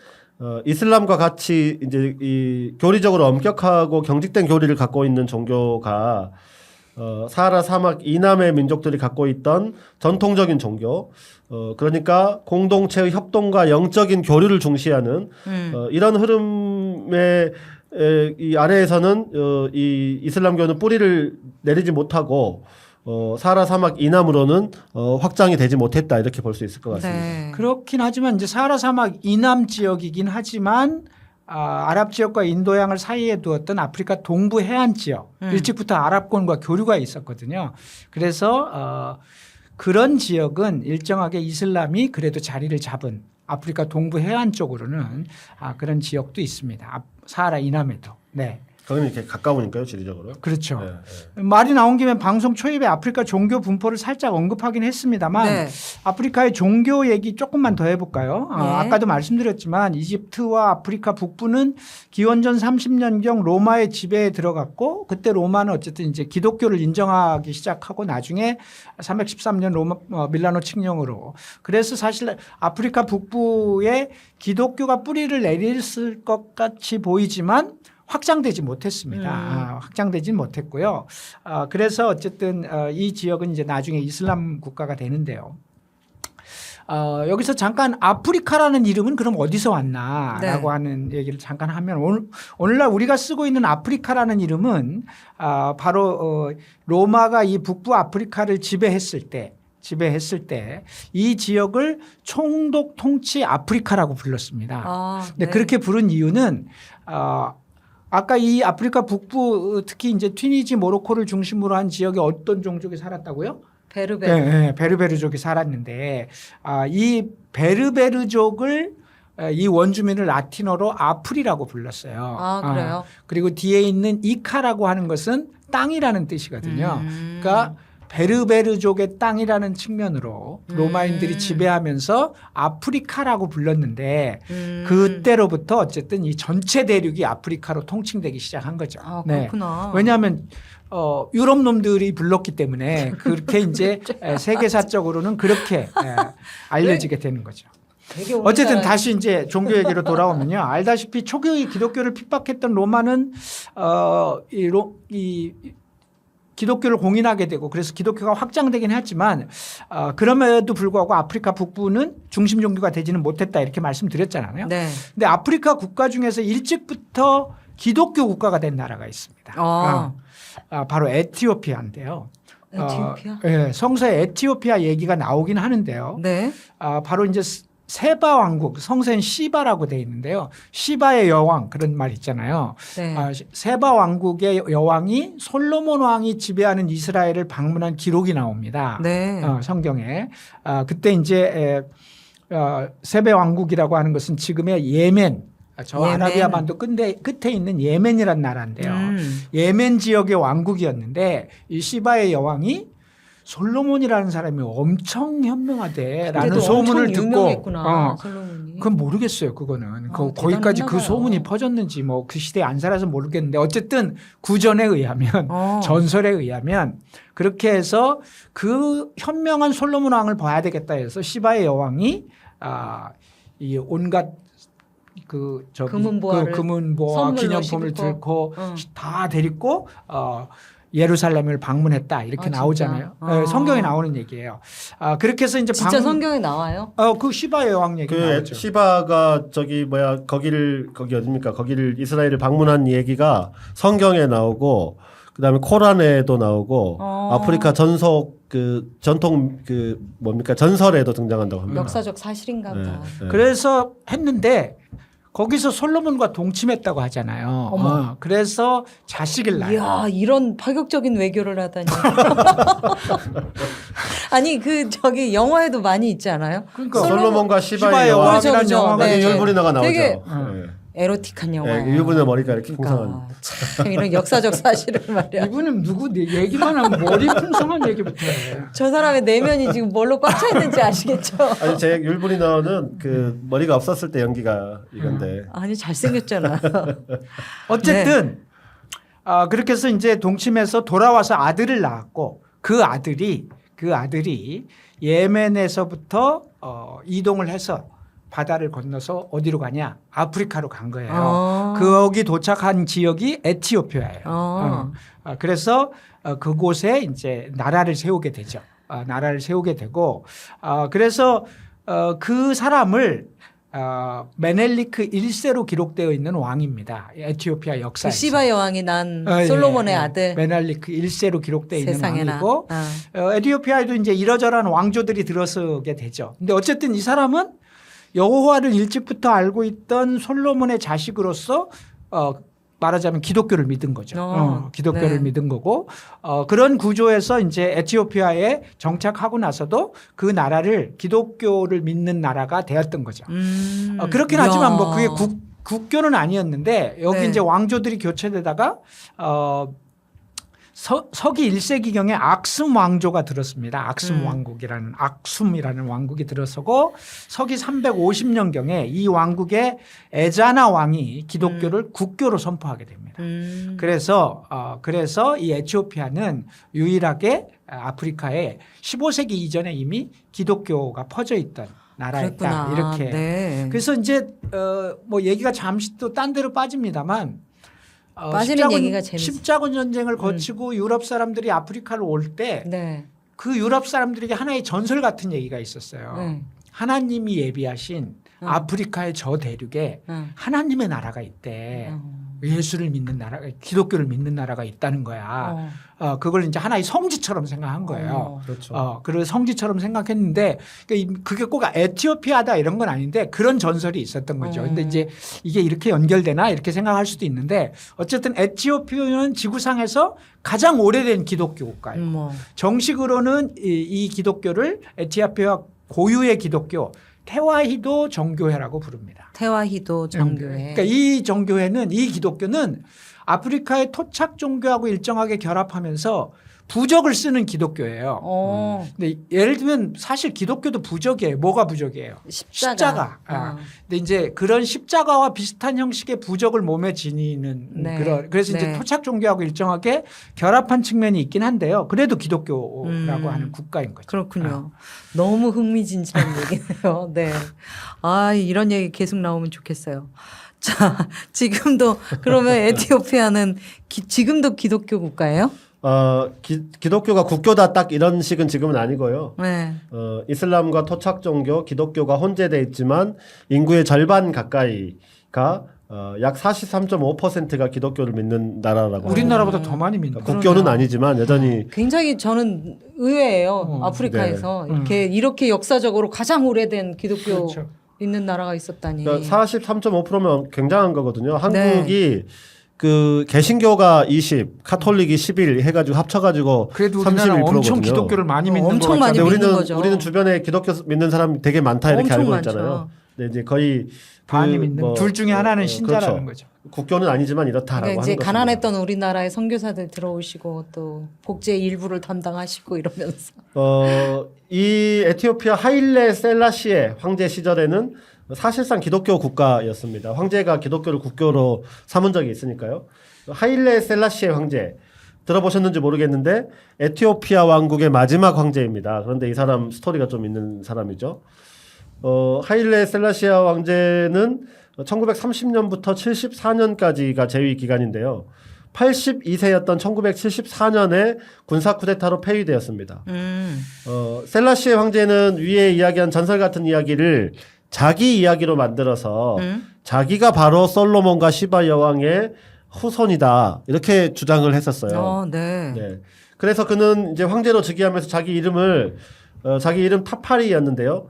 이슬람과 같이 이제 이 교리적으로 엄격하고 경직된 교리를 갖고 있는 종교가 사하라 사막 이남의 민족들이 갖고 있던 전통적인 종교, 그러니까 공동체의 협동과 영적인 교류를 중시하는 이런 흐름에 이 아래에서는 이 이슬람교는 뿌리를 내리지 못하고 사하라 사막 이남으로는 확장이 되지 못했다 이렇게 볼 수 있을 것 같습니다. 네. 그렇긴 하지만 이제 사하라 사막 이남 지역이긴 하지만 아랍 지역과 인도양을 사이에 두었던 아프리카 동부 해안 지역 일찍부터 아랍권과 교류가 있었거든요. 그래서 그런 지역은 일정하게 이슬람이 그래도 자리를 잡은 아프리카 동부 해안 쪽으로는 그런 지역도 있습니다. 사하라 이남에도. 네. 거기는 이렇게 가까우니까요, 지리적으로. 그렇죠. 네. 말이 나온 김에 방송 초입에 아프리카 종교 분포를 살짝 언급하긴 했습니다만 네. 아프리카의 종교 얘기 조금만 더 해볼까요? 네. 아까도 말씀드렸지만 이집트와 아프리카 북부는 기원전 30년경 로마의 지배에 들어갔고 그때 로마는 어쨌든 이제 기독교를 인정하기 시작하고 나중에 313년 로마 밀라노 칙령으로 그래서 사실 아프리카 북부에 기독교가 뿌리를 내렸을 것 같이 보이지만 확장되지 못했습니다. 확장되진 못했고요. 그래서 어쨌든 이 지역은 이제 나중에 이슬람 국가가 되는데요. 여기서 잠깐 아프리카라는 이름은 그럼 어디서 왔나라고 하는 얘기를 잠깐 하면 오늘날 우리가 쓰고 있는 아프리카라는 이름은 바로 로마가 이 북부 아프리카를 지배했을 때 이 지역을 총독 통치 아프리카라고 불렀습니다. 근데 네. 그렇게 부른 이유는 아까 이 아프리카 북부 특히 이제 튀니지 모로코를 중심으로 한 지역에 어떤 종족이 살았다고요? 베르베르. 네, 베르베르족이 살았는데 이 베르베르족을 이 원주민을 라틴어로 아프리라고 불렀어요. 그래요? 그리고 뒤에 있는 이카라고 하는 것은 땅이라는 뜻이거든요. 그러니까 베르베르족의 땅이라는 측면으로 로마인들이 지배하면서 아프리카라고 불렀는데 그때로부터 어쨌든 이 전체 대륙이 아프리카로 통칭되기 시작한 거죠. 그렇구나. 왜냐하면 유럽 놈들이 불렀기 때문에 그렇게 이제 세계사적으로는 그렇게 알려지게 되는 거죠. 되게 어쨌든 우리가 다시 이제 종교 얘기로 돌아오면요. 알다시피 초기 기독교를 핍박했던 로마는 이 기독교를 공인하게 되고 그래서 기독교가 확장되긴 했지만 그럼에도 불구하고 아프리카 북부는 중심 종교가 되지는 못했다 이렇게 말씀드렸잖아요. 네. 근데 아프리카 국가 중에서 일찍부터 기독교 국가가 된 나라가 있습니다. 바로 에티오피아인데요. 에티오피아? 네, 성서에 에티오피아 얘기가 나오긴 하는데요. 네. 바로 이제 세바 왕국, 성서엔 시바라고 되어 있는데요. 시바의 여왕 그런 말 있잖아요. 네. 세바 왕국의 여왕이 솔로몬 왕이 지배하는 이스라엘을 방문한 기록이 나옵니다. 네. 성경에. 그때 이제 세바 왕국이라고 하는 것은 지금의 예멘, 아라비아 반도 끝에 있는 예멘이란 나라인데요. 예멘 지역의 왕국이었는데 이 시바의 여왕이 솔로몬이라는 사람이 엄청 현명하대라는 소문을 듣고 유명했구나, 솔로몬이. 그건 모르겠어요. 그거는 거기까지 그 소문이 퍼졌는지 뭐 그 시대에 안 살아서 모르겠는데 어쨌든 구전에 의하면 전설에 의하면 그렇게 해서 그 현명한 솔로몬 왕을 봐야 되겠다 해서 시바의 여왕이 이 온갖 금은보화 기념품을 들고 다 데리고 예루살렘을 방문했다 이렇게 나오잖아요. 성경에 나오는 얘기예요. 그렇게 해서 이제 진짜 성경에 나와요? 그 시바 여왕 얘기 나오죠. 시바가 거기 어딥니까? 거기를 이스라엘을 방문한 얘기가 성경에 나오고 그다음에 코란에도 나오고 아프리카 전통 전설에도 등장한다고 합니다. 역사적 사실인가 보다. 네. 그래서 했는데 거기서 솔로몬과 동침했다고 하잖아요. 그래서 자식을 낳아요. 이야, 이런 파격적인 외교를 하다니. 아니 영화에도 많이 있지 않아요? 그러니까 솔로몬과 시바의 여왕이라는 그렇죠. 영화가 네. 율브리너가 나오죠. 되게 네. 에로틱한 영화예요. 율브리너 머리가 이렇게 풍성한. 그러니까 참 이런 역사적 사실을 말이야. 이분은 누구 얘기만 하면 머리 풍성한 얘기부터 해. 저 사람의 내면이 지금 뭘로 꽉 차 있는지 아시겠죠? 아니 제 율브리너는 그 머리가 없었을 때 연기가 이건데. 아니 잘생겼잖아. 어쨌든 그렇게 해서 이제 동침해서 돌아와서 아들을 낳았고 그 아들이 예멘에서부터 이동을 해서 바다를 건너서 어디로 가냐? 아프리카로 간 거예요. 거기 도착한 지역이 에티오피아예요. 그래서 그곳에 이제 나라를 세우게 되죠. 나라를 세우게 되고 그래서 그 사람을 메넬리크 1세로 기록되어 있는 왕입니다. 에티오피아 그 역사에서. 시바 여왕이 난 예, 솔로몬의 예. 아들. 메넬리크 1세로 기록되어 있는 세상에나. 왕이고 에티오피아에도 이제 이러저러한 왕조들이 들어서게 되죠. 근데 어쨌든 이 사람은 여호와를 일찍부터 알고 있던 솔로몬의 자식으로서 말하자면 기독교를 믿은 거죠. 기독교를 네. 믿은 거고 그런 구조에서 이제 에티오피아에 정착하고 나서도 그 나라를 기독교를 믿는 나라가 되었던 거죠. 그렇긴 이야. 하지만 뭐 그게 국교는 아니었는데 여기 네. 이제 왕조들이 교체되다가 서기 1세기경에 악숨 왕조가 들었습니다. 악숨 왕국이라는 악숨이라는 왕국이 들어서고 서기 350년경에 이 왕국의 에자나 왕이 기독교를 국교로 선포하게 됩니다. 그래서 이 에티오피아는 유일하게 아프리카에 15세기 이전에 이미 기독교가 퍼져 있던 나라였다. 그랬구나. 이렇게. 네. 그래서 이제 뭐 얘기가 잠시 또 딴 데로 빠집니다만 빠지는 얘기가 재밌어요. 십자군 전쟁을 거치고 유럽 사람들이 아프리카를 올 때 그 네. 유럽 사람들에게 하나의 전설 같은 얘기가 있었어요. 네. 하나님이 예비하신 아프리카의 저 대륙에 하나님의 나라가 있대. 예수를 믿는 나라, 기독교를 믿는 나라가 있다는 거야. 그걸 이제 하나의 성지처럼 생각한 거예요. 그렇죠. 그래서 성지처럼 생각했는데 그게 꼭 에티오피아다 이런 건 아닌데 그런 전설이 있었던 거죠. 근데 이제 이게 이렇게 연결되나 이렇게 생각할 수도 있는데 어쨌든 에티오피아는 지구상에서 가장 오래된 기독교 국가예요. 정식으로는 이 기독교를 에티오피아 고유의 기독교 테와히도 정교회라고 부릅니다. 테와히도 정교회. 그러니까 이 정교회는 이 기독교는 아프리카의 토착 종교하고 일정하게 결합하면서 부적을 쓰는 기독교예요. 근데 예를 들면 사실 기독교도 부적이에요. 뭐가 부적이에요? 십자가. 근데 이제 그런 십자가와 비슷한 형식의 부적을 몸에 지니는 네. 그래서 이제 네. 토착 종교하고 일정하게 결합한 측면이 있긴 한데요. 그래도 기독교라고 하는 국가인 거죠. 그렇군요. 너무 흥미진진한 얘기네요. 네. 이런 얘기 계속 나오면 좋겠어요. 자, 지금도 그러면 에티오피아는 지금도 기독교 국가예요? 기독교가 국교다 딱 이런 식은 지금은 아니고요. 네. 이슬람과 토착 종교, 기독교가 혼재돼 있지만 인구의 절반 가까이가 약 43.5%가 기독교를 믿는 나라라고. 우리나라보다 더 많이 믿는. 국교는 아니지만 여전히 굉장히 저는 의외예요. 아프리카에서 이렇게 역사적으로 가장 오래된 기독교 그렇죠. 있는 나라가 있었다니. 그러니까 43.5%면 굉장한 거거든요. 한국이 그 개신교가 20, 카톨릭이 11 해가지고 합쳐가지고 그래도 우리나라 31%거든요. 엄청 기독교를 많이 믿는 엄청 것 많이 같잖아요. 믿는 거죠. 우리는 주변에 기독교 믿는 사람 되게 많다 이렇게 엄청 알고 많죠. 있잖아요. 근데 이제 거의 반이 믿는 둘 중에 하나는 신자라는 그렇죠. 거죠. 국교는 아니지만 이렇다라고 그러니까 하는 이제 거죠. 가난했던 우리나라의 선교사들 들어오시고 또 복제 일부를 담당하시고 이러면서. 이 에티오피아 하일레 셀라시에 황제 시절에는 사실상 기독교 국가였습니다. 황제가 기독교를 국교로 삼은 적이 있으니까요. 하일레 셀라시에 황제 들어보셨는지 모르겠는데 에티오피아 왕국의 마지막 황제입니다. 그런데 이 사람 스토리가 좀 있는 사람이죠. 하일레 셀라시아 왕제는 1930년부터 74년까지가 재위 기간인데요. 82세였던 1974년에 군사 쿠데타로 폐위되었습니다. 셀라시아 황제는 위에 이야기한 전설 같은 이야기를 자기 이야기로 만들어서 자기가 바로 솔로몬과 시바 여왕의 후손이다 이렇게 주장을 했었어요. 네. 그래서 그는 이제 황제로 즉위하면서 자기 이름 타파리였는데요.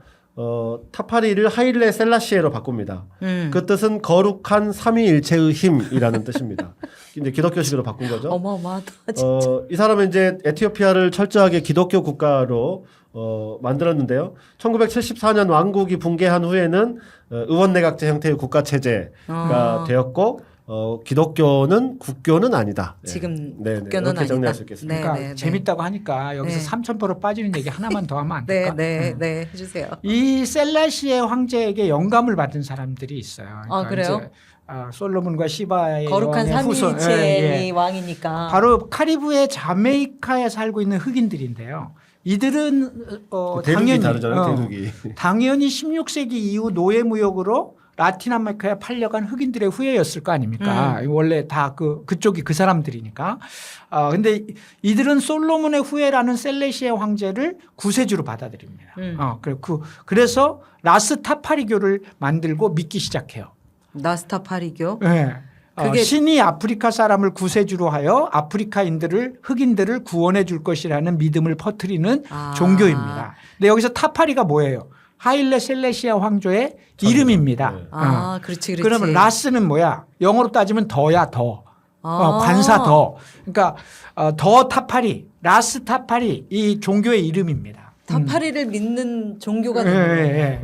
타파리를 하일레 셀라시에로 바꿉니다. 그 뜻은 거룩한 삼위일체의 힘이라는 뜻입니다. 이제 기독교식으로 바꾼 거죠. 어마어마하다 진짜. 이 사람은 이제 에티오피아를 철저하게 기독교 국가로 만들었는데요. 1974년 왕국이 붕괴한 후에는 의원내각제 형태의 국가 체제가 되었고 기독교는 국교는 아니다. 지금 네, 국교는 이렇게 정리할 아니다. 수 있겠습니다. 그러니까 재밌다고 하니까 여기서 네. 3,000%로 빠지는 얘기 하나만 더 하면 안 될까? 네, 해주세요. 이 셀라시의 황제에게 영감을 받은 사람들이 있어요. 그러니까 그래요? 이제, 솔로몬과 시바의 거룩한 여왕의 후손. 삼위일체의 왕이니까. 바로 카리브해 자메이카에 살고 있는 흑인들인데요. 이들은 대륙이 당연히 다르잖아요. 대륙이. 당연히 16세기 이후 노예 무역으로 라틴 아메리카에 팔려간 흑인들의 후예였을 거 아닙니까? 원래 다 그쪽이 그 사람들이니까. 근데 이들은 솔로몬의 후예라는 셀레시아 황제를 구세주로 받아들입니다. 그래서 라스타파리교를 만들고 믿기 시작해요. 라스타파리교. 네. 그게 신이 아프리카 사람을 구세주로 하여 흑인들을 구원해 줄 것이라는 믿음을 퍼뜨리는 종교입니다. 근데 여기서 타파리가 뭐예요? 하일레 셀레시아 황조의 이름입니다. 아, 그렇지. 그러면 라스는 뭐야? 영어로 따지면 더야 더. 관사 더. 그러니까 더 타파리, 라스 타파리 이 종교의 이름입니다. 타파리를 믿는 종교가 되는 거예요. 예.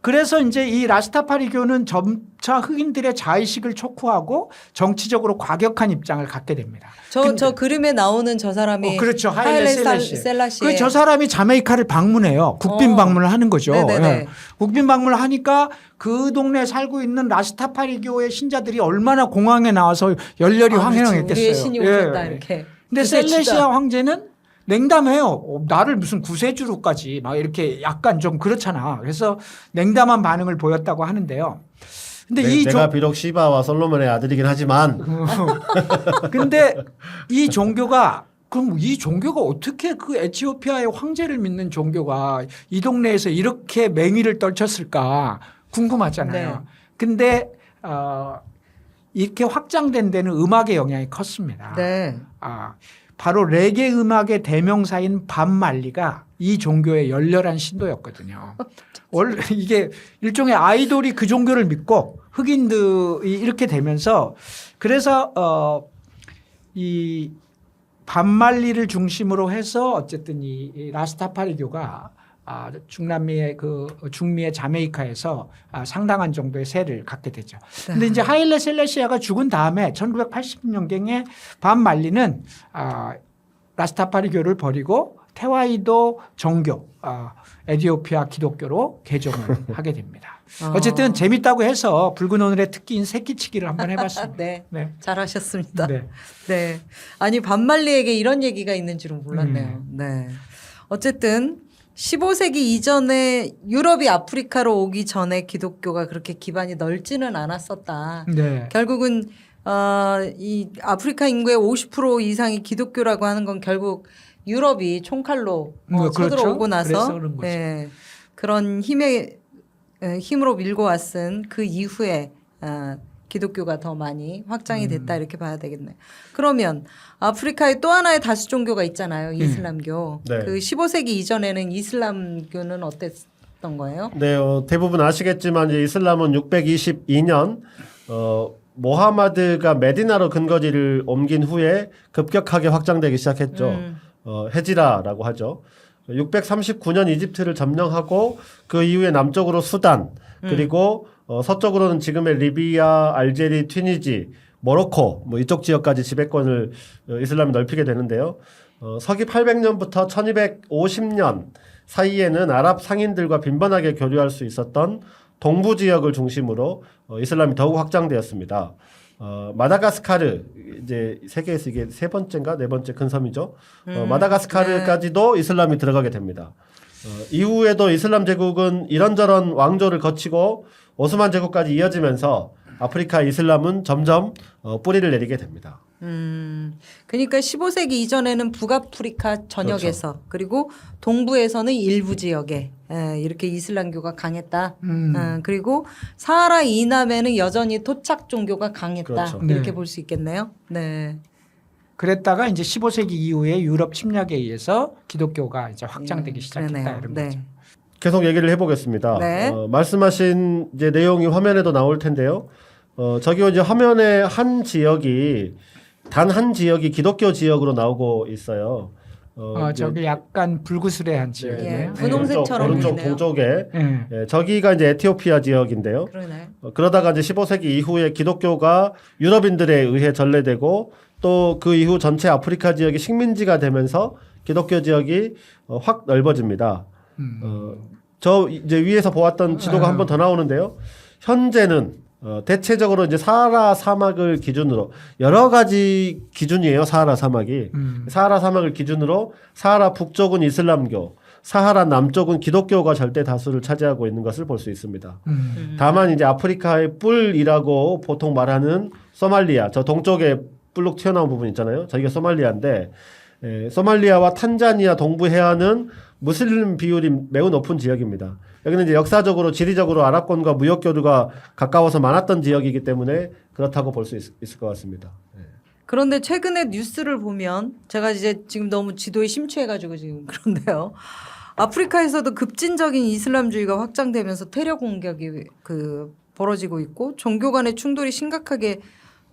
그래서 이제 이 라스타파리교는 점차 흑인들의 자의식을 촉구하고 정치적으로 과격한 입장을 갖게 됩니다. 저 그림에 나오는 저 사람이 그렇죠. 하일레 셀라시. 셀라시의 저 사람이 자메이카를 방문해요. 국빈 방문을 하는 거죠. 네네네. 예. 국빈 방문을 하니까 그 동네에 살고 있는 라스타파리교의 신자들이 얼마나 공항에 나와서 열렬히 환영했겠어요. 우리의 신이 오셨다 이렇게. 근데 셀레시아 황제는 냉담해요. 나를 무슨 구세주로까지 막 이렇게 약간 좀 그렇잖아. 그래서 냉담한 반응을 보였다고 하는데요. 근데 내가 비록 시바와 솔로몬의 아들이긴 하지만 근데 이 종교가 그럼 이 종교가 어떻게 그 에티오피아의 황제를 믿는 종교가 이 동네에서 이렇게 맹위를 떨쳤을까 궁금하잖아요. 네. 근데 이렇게 확장된 데는 음악의 영향이 컸습니다. 네. 바로 레게 음악의 대명사인 밥 말리가 이 종교의 열렬한 신도였거든요. 원래 이게 일종의 아이돌이 그 종교를 믿고 흑인들이 이렇게 되면서 그래서 이 밥 말리를 중심으로 해서 어쨌든 이 라스타파리교가 중미의 자메이카에서 상당한 정도의 세를 갖게 되죠. 그런데 이제 하일레 셀레시아가 죽은 다음에 1980년경에 밥 말리는 라스타파리교를 버리고 테와이도 정교, 에티오피아 기독교로 개종을 하게 됩니다. 어쨌든 재밌다고 해서 붉은 오늘의 특기인 새끼치기를 한번 해봤습니다. 네. 네. 잘하셨습니다. 네. 네. 아니 반말리에게 이런 얘기가 있는 줄은 몰랐네요. 네. 어쨌든 15세기 이전에 유럽이 아프리카로 오기 전에 기독교가 그렇게 기반이 넓지는 않았었다. 네. 결국은 이 아프리카 인구의 50% 이상이 기독교라고 하는 건 결국 유럽이 총칼로 그렇죠. 쳐들어오고 그래서 나서 그런 거죠. 그런 힘으로 밀고 왔은 그 이후에 기독교가 더 많이 확장이 됐다 이렇게 봐야 되겠네요. 그러면 아프리카에 또 하나의 다수 종교가 있잖아요. 이슬람교. 네. 그 15세기 이전에는 이슬람교는 어땠던 거예요? 네, 대부분 아시겠지만 이제 이슬람은 622년 모하마드가 메디나로 근거지를 옮긴 후에 급격하게 확장되기 시작했죠. 헤지라라고 하죠. 639년 이집트를 점령하고 그 이후에 남쪽으로 수단 그리고 서쪽으로는 지금의 리비아, 알제리, 튀니지, 모로코 뭐 이쪽 지역까지 지배권을 이슬람이 넓히게 되는데요. 서기 800년부터 1250년 사이에는 아랍 상인들과 빈번하게 교류할 수 있었던 동부 지역을 중심으로 이슬람이 더욱 확장되었습니다. 마다가스카르 이제 세계에서 이게 세 번째인가 네 번째 큰 섬이죠. 마다가스카르까지도 이슬람이 들어가게 됩니다. 이후에도 이슬람 제국은 이런저런 왕조를 거치고 오스만 제국까지 이어지면서 아프리카 이슬람은 점점 뿌리를 내리게 됩니다. 그러니까 15세기 이전에는 북아프리카 전역에서 그리고 동부에서는 일부 지역에 이렇게 이슬람교가 강했다. 그리고 사하라 이남에는 여전히 토착 종교가 강했다. 그렇죠. 이렇게 네. 볼 수 있겠네요. 네. 그랬다가 이제 15세기 이후에 유럽 침략에 의해서 기독교가 이제 확장되기 시작했다 그러네요. 이런 네. 거죠. 계속 얘기를 해보겠습니다. 네. 말씀하신 이제 내용이 화면에도 나올 텐데요. 저기 이제 화면에 한 지역이 단 한 지역이 기독교 지역으로 나오고 있어요. 저기 약간 불구스레한 지역이에요. 예, 분홍색처럼 오른쪽 보이네요. 동쪽에 네. 예, 저기가 이제 에티오피아 지역인데요. 그러네. 그러다가 이제 15세기 이후에 기독교가 유럽인들에 의해 전래되고 또 그 이후 전체 아프리카 지역이 식민지가 되면서 기독교 지역이 확 넓어집니다. 저 이제 위에서 보았던 지도가 한 번 더 나오는데요. 현재는 대체적으로 이제 사하라 사막을 기준으로 여러 가지 기준이에요. 사하라 사막이 사하라 사막을 기준으로 사하라 북쪽은 이슬람교, 사하라 남쪽은 기독교가 절대 다수를 차지하고 있는 것을 볼 수 있습니다. 다만 이제 아프리카의 뿔이라고 보통 말하는 소말리아, 저 동쪽에 뿔룩 튀어나온 부분 있잖아요. 저기가 소말리아인데 소말리아와 탄자니아 동부 해안은 무슬림 비율이 매우 높은 지역입니다. 여기는 이제 역사적으로 지리적으로 아랍권과 무역 교류가 가까워서 많았던 지역이기 때문에 그렇다고 볼 수 있을 것 같습니다. 그런데 최근에 뉴스를 보면 제가 이제 지금 너무 지도에 심취해가지고 지금 그런데요. 아프리카에서도 급진적인 이슬람주의가 확장되면서 테러 공격이 벌어지고 있고 종교 간의 충돌이 심각하게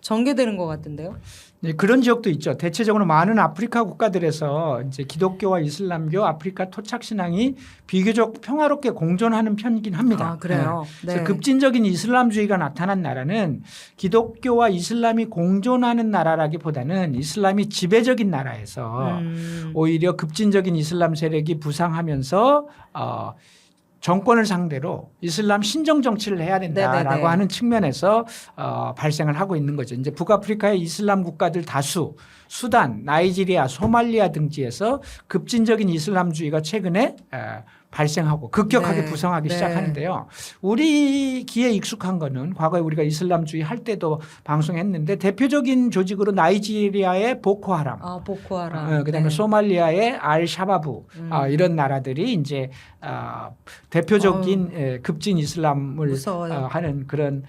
전개되는 것 같은데요. 네, 그런 지역도 있죠. 대체적으로 많은 아프리카 국가들에서 이제 기독교와 이슬람교, 아프리카 토착 신앙이 비교적 평화롭게 공존하는 편이긴 합니다. 아, 그래요. 네. 그래서 급진적인 이슬람주의가 나타난 나라는 기독교와 이슬람이 공존하는 나라라기보다는 이슬람이 지배적인 나라에서 오히려 급진적인 이슬람 세력이 부상하면서 정권을 상대로 이슬람 신정 정치를 해야 된다라고 네네네. 하는 측면에서 발생을 하고 있는 거죠. 이제 북아프리카의 이슬람 국가들 다수, 수단, 나이지리아, 소말리아 등지에서 급진적인 이슬람주의가 최근에 발생하고 급격하게 네. 부상하기 네. 시작하는데요. 우리 귀에 익숙한 거는 과거에 우리가 이슬람주의 할 때도 방송했는데 대표적인 조직으로 나이지리아의 보코하람, 보코하람. 그다음에 네. 소말리아의 알샤바브 이런 나라들이 이제 대표적인 급진 이슬람을 무서워요. 하는 그런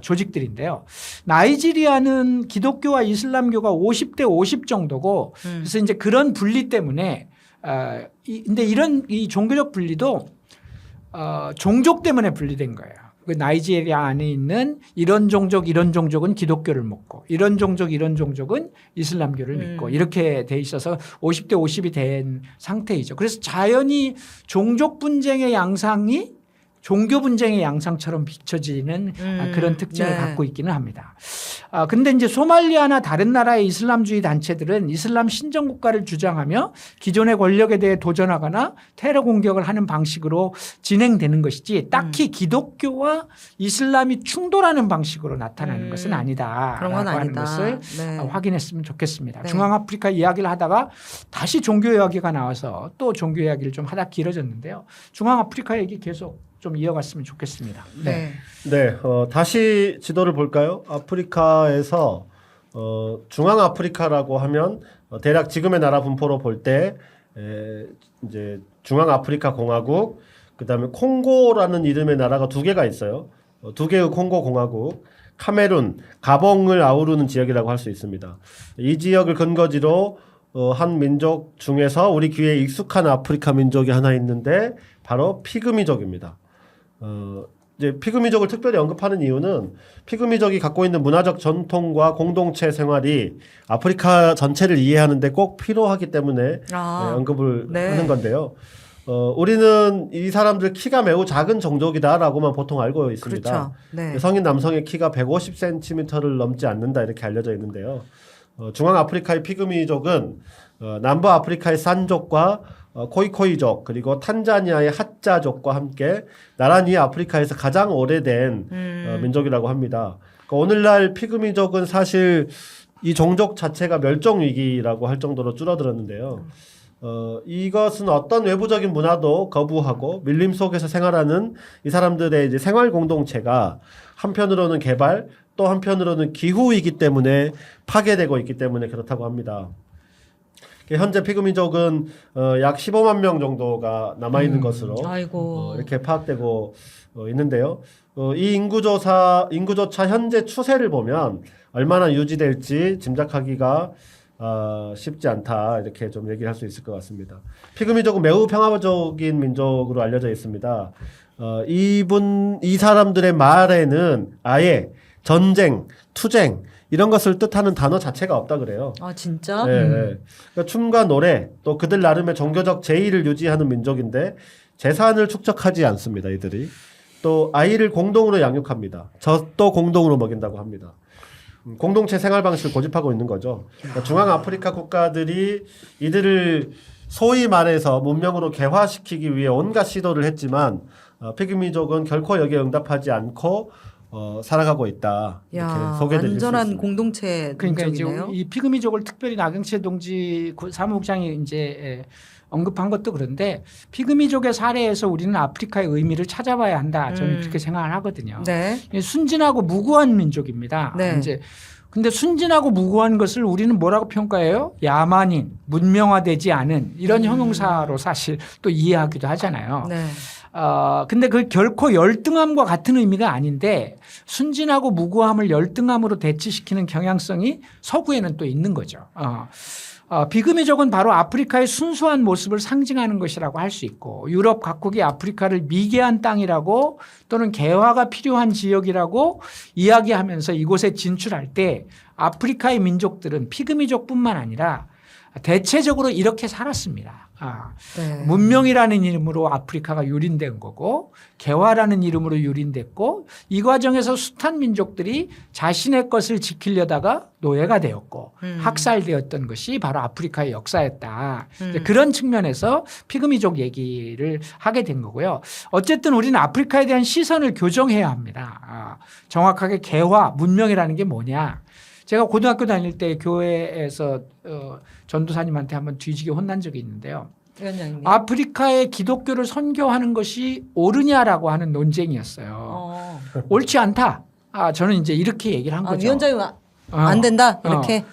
조직들인데요. 나이지리아는 기독교와 이슬람교가 50대 50 정도고 그래서 이제 그런 분리 때문에 근데 이런 이 종교적 분리도 종족 때문에 분리된 거예요. 그 나이지리아 안에 있는 이런 종족은 기독교를 믿고 이런 종족은 이슬람교를 믿고 이렇게 돼 있어서 50대 50이 된 상태이죠. 그래서 자연히 종족 분쟁의 양상이 종교 분쟁의 양상처럼 비춰지는 그런 특징을 네. 갖고 있기는 합니다. 근데 이제 소말리아나 다른 나라의 이슬람주의 단체들은 이슬람 신정 국가를 주장하며 기존의 권력에 대해 도전하거나 테러 공격을 하는 방식으로 진행되는 것이지 딱히 기독교와 이슬람이 충돌하는 방식으로 나타나는 것은 아니다라고 그런 건 하는 아니다. 것을 네. 확인했으면 좋겠습니다. 네. 중앙아프리카 이야기를 하다가 다시 종교 이야기가 나와서 또 종교 이야기를 좀 하다 길어졌는데요. 중앙아프리카 얘기 계속 좀 이어갔으면 좋겠습니다. 네. 네, 다시 지도를 볼까요? 아프리카에서 중앙 아프리카라고 하면 대략 지금의 나라 분포로 볼 때 이제 중앙 아프리카 공화국, 그다음에 콩고라는 이름의 나라가 두 개가 있어요. 두 개의 콩고 공화국, 카메룬, 가봉을 아우르는 지역이라고 할 수 있습니다. 이 지역을 근거지로 한 민족 중에서 우리 귀에 익숙한 아프리카 민족이 하나 있는데 바로 피그미족입니다. 이제 피그미족을 특별히 언급하는 이유는 피그미족이 갖고 있는 문화적 전통과 공동체 생활이 아프리카 전체를 이해하는데 꼭 필요하기 때문에 언급을 네. 하는 건데요. 우리는 이 사람들 키가 매우 작은 종족이다라고만 보통 알고 있습니다. 그렇죠. 네. 성인 남성의 키가 150cm를 넘지 않는다 이렇게 알려져 있는데요. 중앙 아프리카의 피그미족은 남부 아프리카의 산족과 코이코이족 그리고 탄자니아의 하자족과 함께 나란히 아프리카에서 가장 오래된 민족이라고 합니다. 그러니까 오늘날 피그미족은 사실 이 종족 자체가 멸종 위기라고 할 정도로 줄어들었는데요. 이것은 어떤 외부적인 문화도 거부하고 밀림 속에서 생활하는 이 사람들의 이제 생활 공동체가 한편으로는 개발 또 한편으로는 기후이기 때문에 파괴되고 있기 때문에 그렇다고 합니다. 현재 피그미족은 약 15만 명 정도가 남아있는 것으로 아이고. 이렇게 파악되고 있는데요. 이 인구조차 현재 추세를 보면 얼마나 유지될지 짐작하기가 쉽지 않다 이렇게 좀 얘기할 수 있을 것 같습니다. 피그미족은 매우 평화적인 민족으로 알려져 있습니다. 이 사람들의 말에는 아예 전쟁, 투쟁 이런 것을 뜻하는 단어 자체가 없다 그래요. 아 진짜? 네, 네. 그러니까 춤과 노래 또 그들 나름의 종교적 제의를 유지하는 민족인데 재산을 축적하지 않습니다. 이들이 또 아이를 공동으로 양육합니다. 젖도 공동으로 먹인다고 합니다. 공동체 생활 방식을 고집하고 있는 거죠. 그러니까 중앙 아프리카 국가들이 이들을 소위 말해서 문명으로 개화시키기 위해 온갖 시도를 했지만 피그미족은 결코 여기에 응답하지 않고 살아가고 있다. 이렇게 야, 소개드릴 수 완전한 있습니다. 공동체 그러니까 민족이네요. 이제 이 피그미족을 특별히 나경채 동지 사무국장이 이제 언급한 것도 그런데 피그미족의 사례에서 우리는 아프리카의 의미를 찾아봐야 한다. 저는 그렇게 생각을 하거든요. 네. 순진하고 무고한 민족입니다. 네. 이제 근데 순진하고 무고한 것을 우리는 뭐라고 평가해요? 야만인, 문명화되지 않은 이런 형용사로 사실 또 이해하기도 하잖아요. 네. 근데 그 결코 열등함과 같은 의미가 아닌데 순진하고 무고함을 열등함으로 대치시키는 경향성이 서구에는 또 있는 거죠. 비그미족은 바로 아프리카의 순수한 모습을 상징하는 것이라고 할 수 있고 유럽 각국이 아프리카를 미개한 땅이라고 또는 개화가 필요한 지역이라고 이야기하면서 이곳에 진출할 때 아프리카의 민족들은 피그미족뿐만 아니라 대체적으로 이렇게 살았습니다. 네. 문명이라는 이름으로 아프리카가 유린된 거고 개화라는 이름으로 유린됐고 이 과정에서 숱한 민족들이 자신의 것을 지키려다가 노예가 되었고 학살되었던 것이 바로 아프리카의 역사였다. 이제 그런 측면에서 피그미족 얘기를 하게 된 거고요. 어쨌든 우리는 아프리카에 대한 시선을 교정해야 합니다. 정확하게 개화, 문명이라는 게 뭐냐. 제가 고등학교 다닐 때 교회에서 전도사님한테 한번 뒤지게 혼난 적이 있는데요. 위원장님. 아프리카의 기독교를 선교하는 것이 옳으냐라고 하는 논쟁이었어요. 옳지 않다. 저는 이제 이렇게 얘기를 한 거죠. 위원장님 안 된다 이렇게.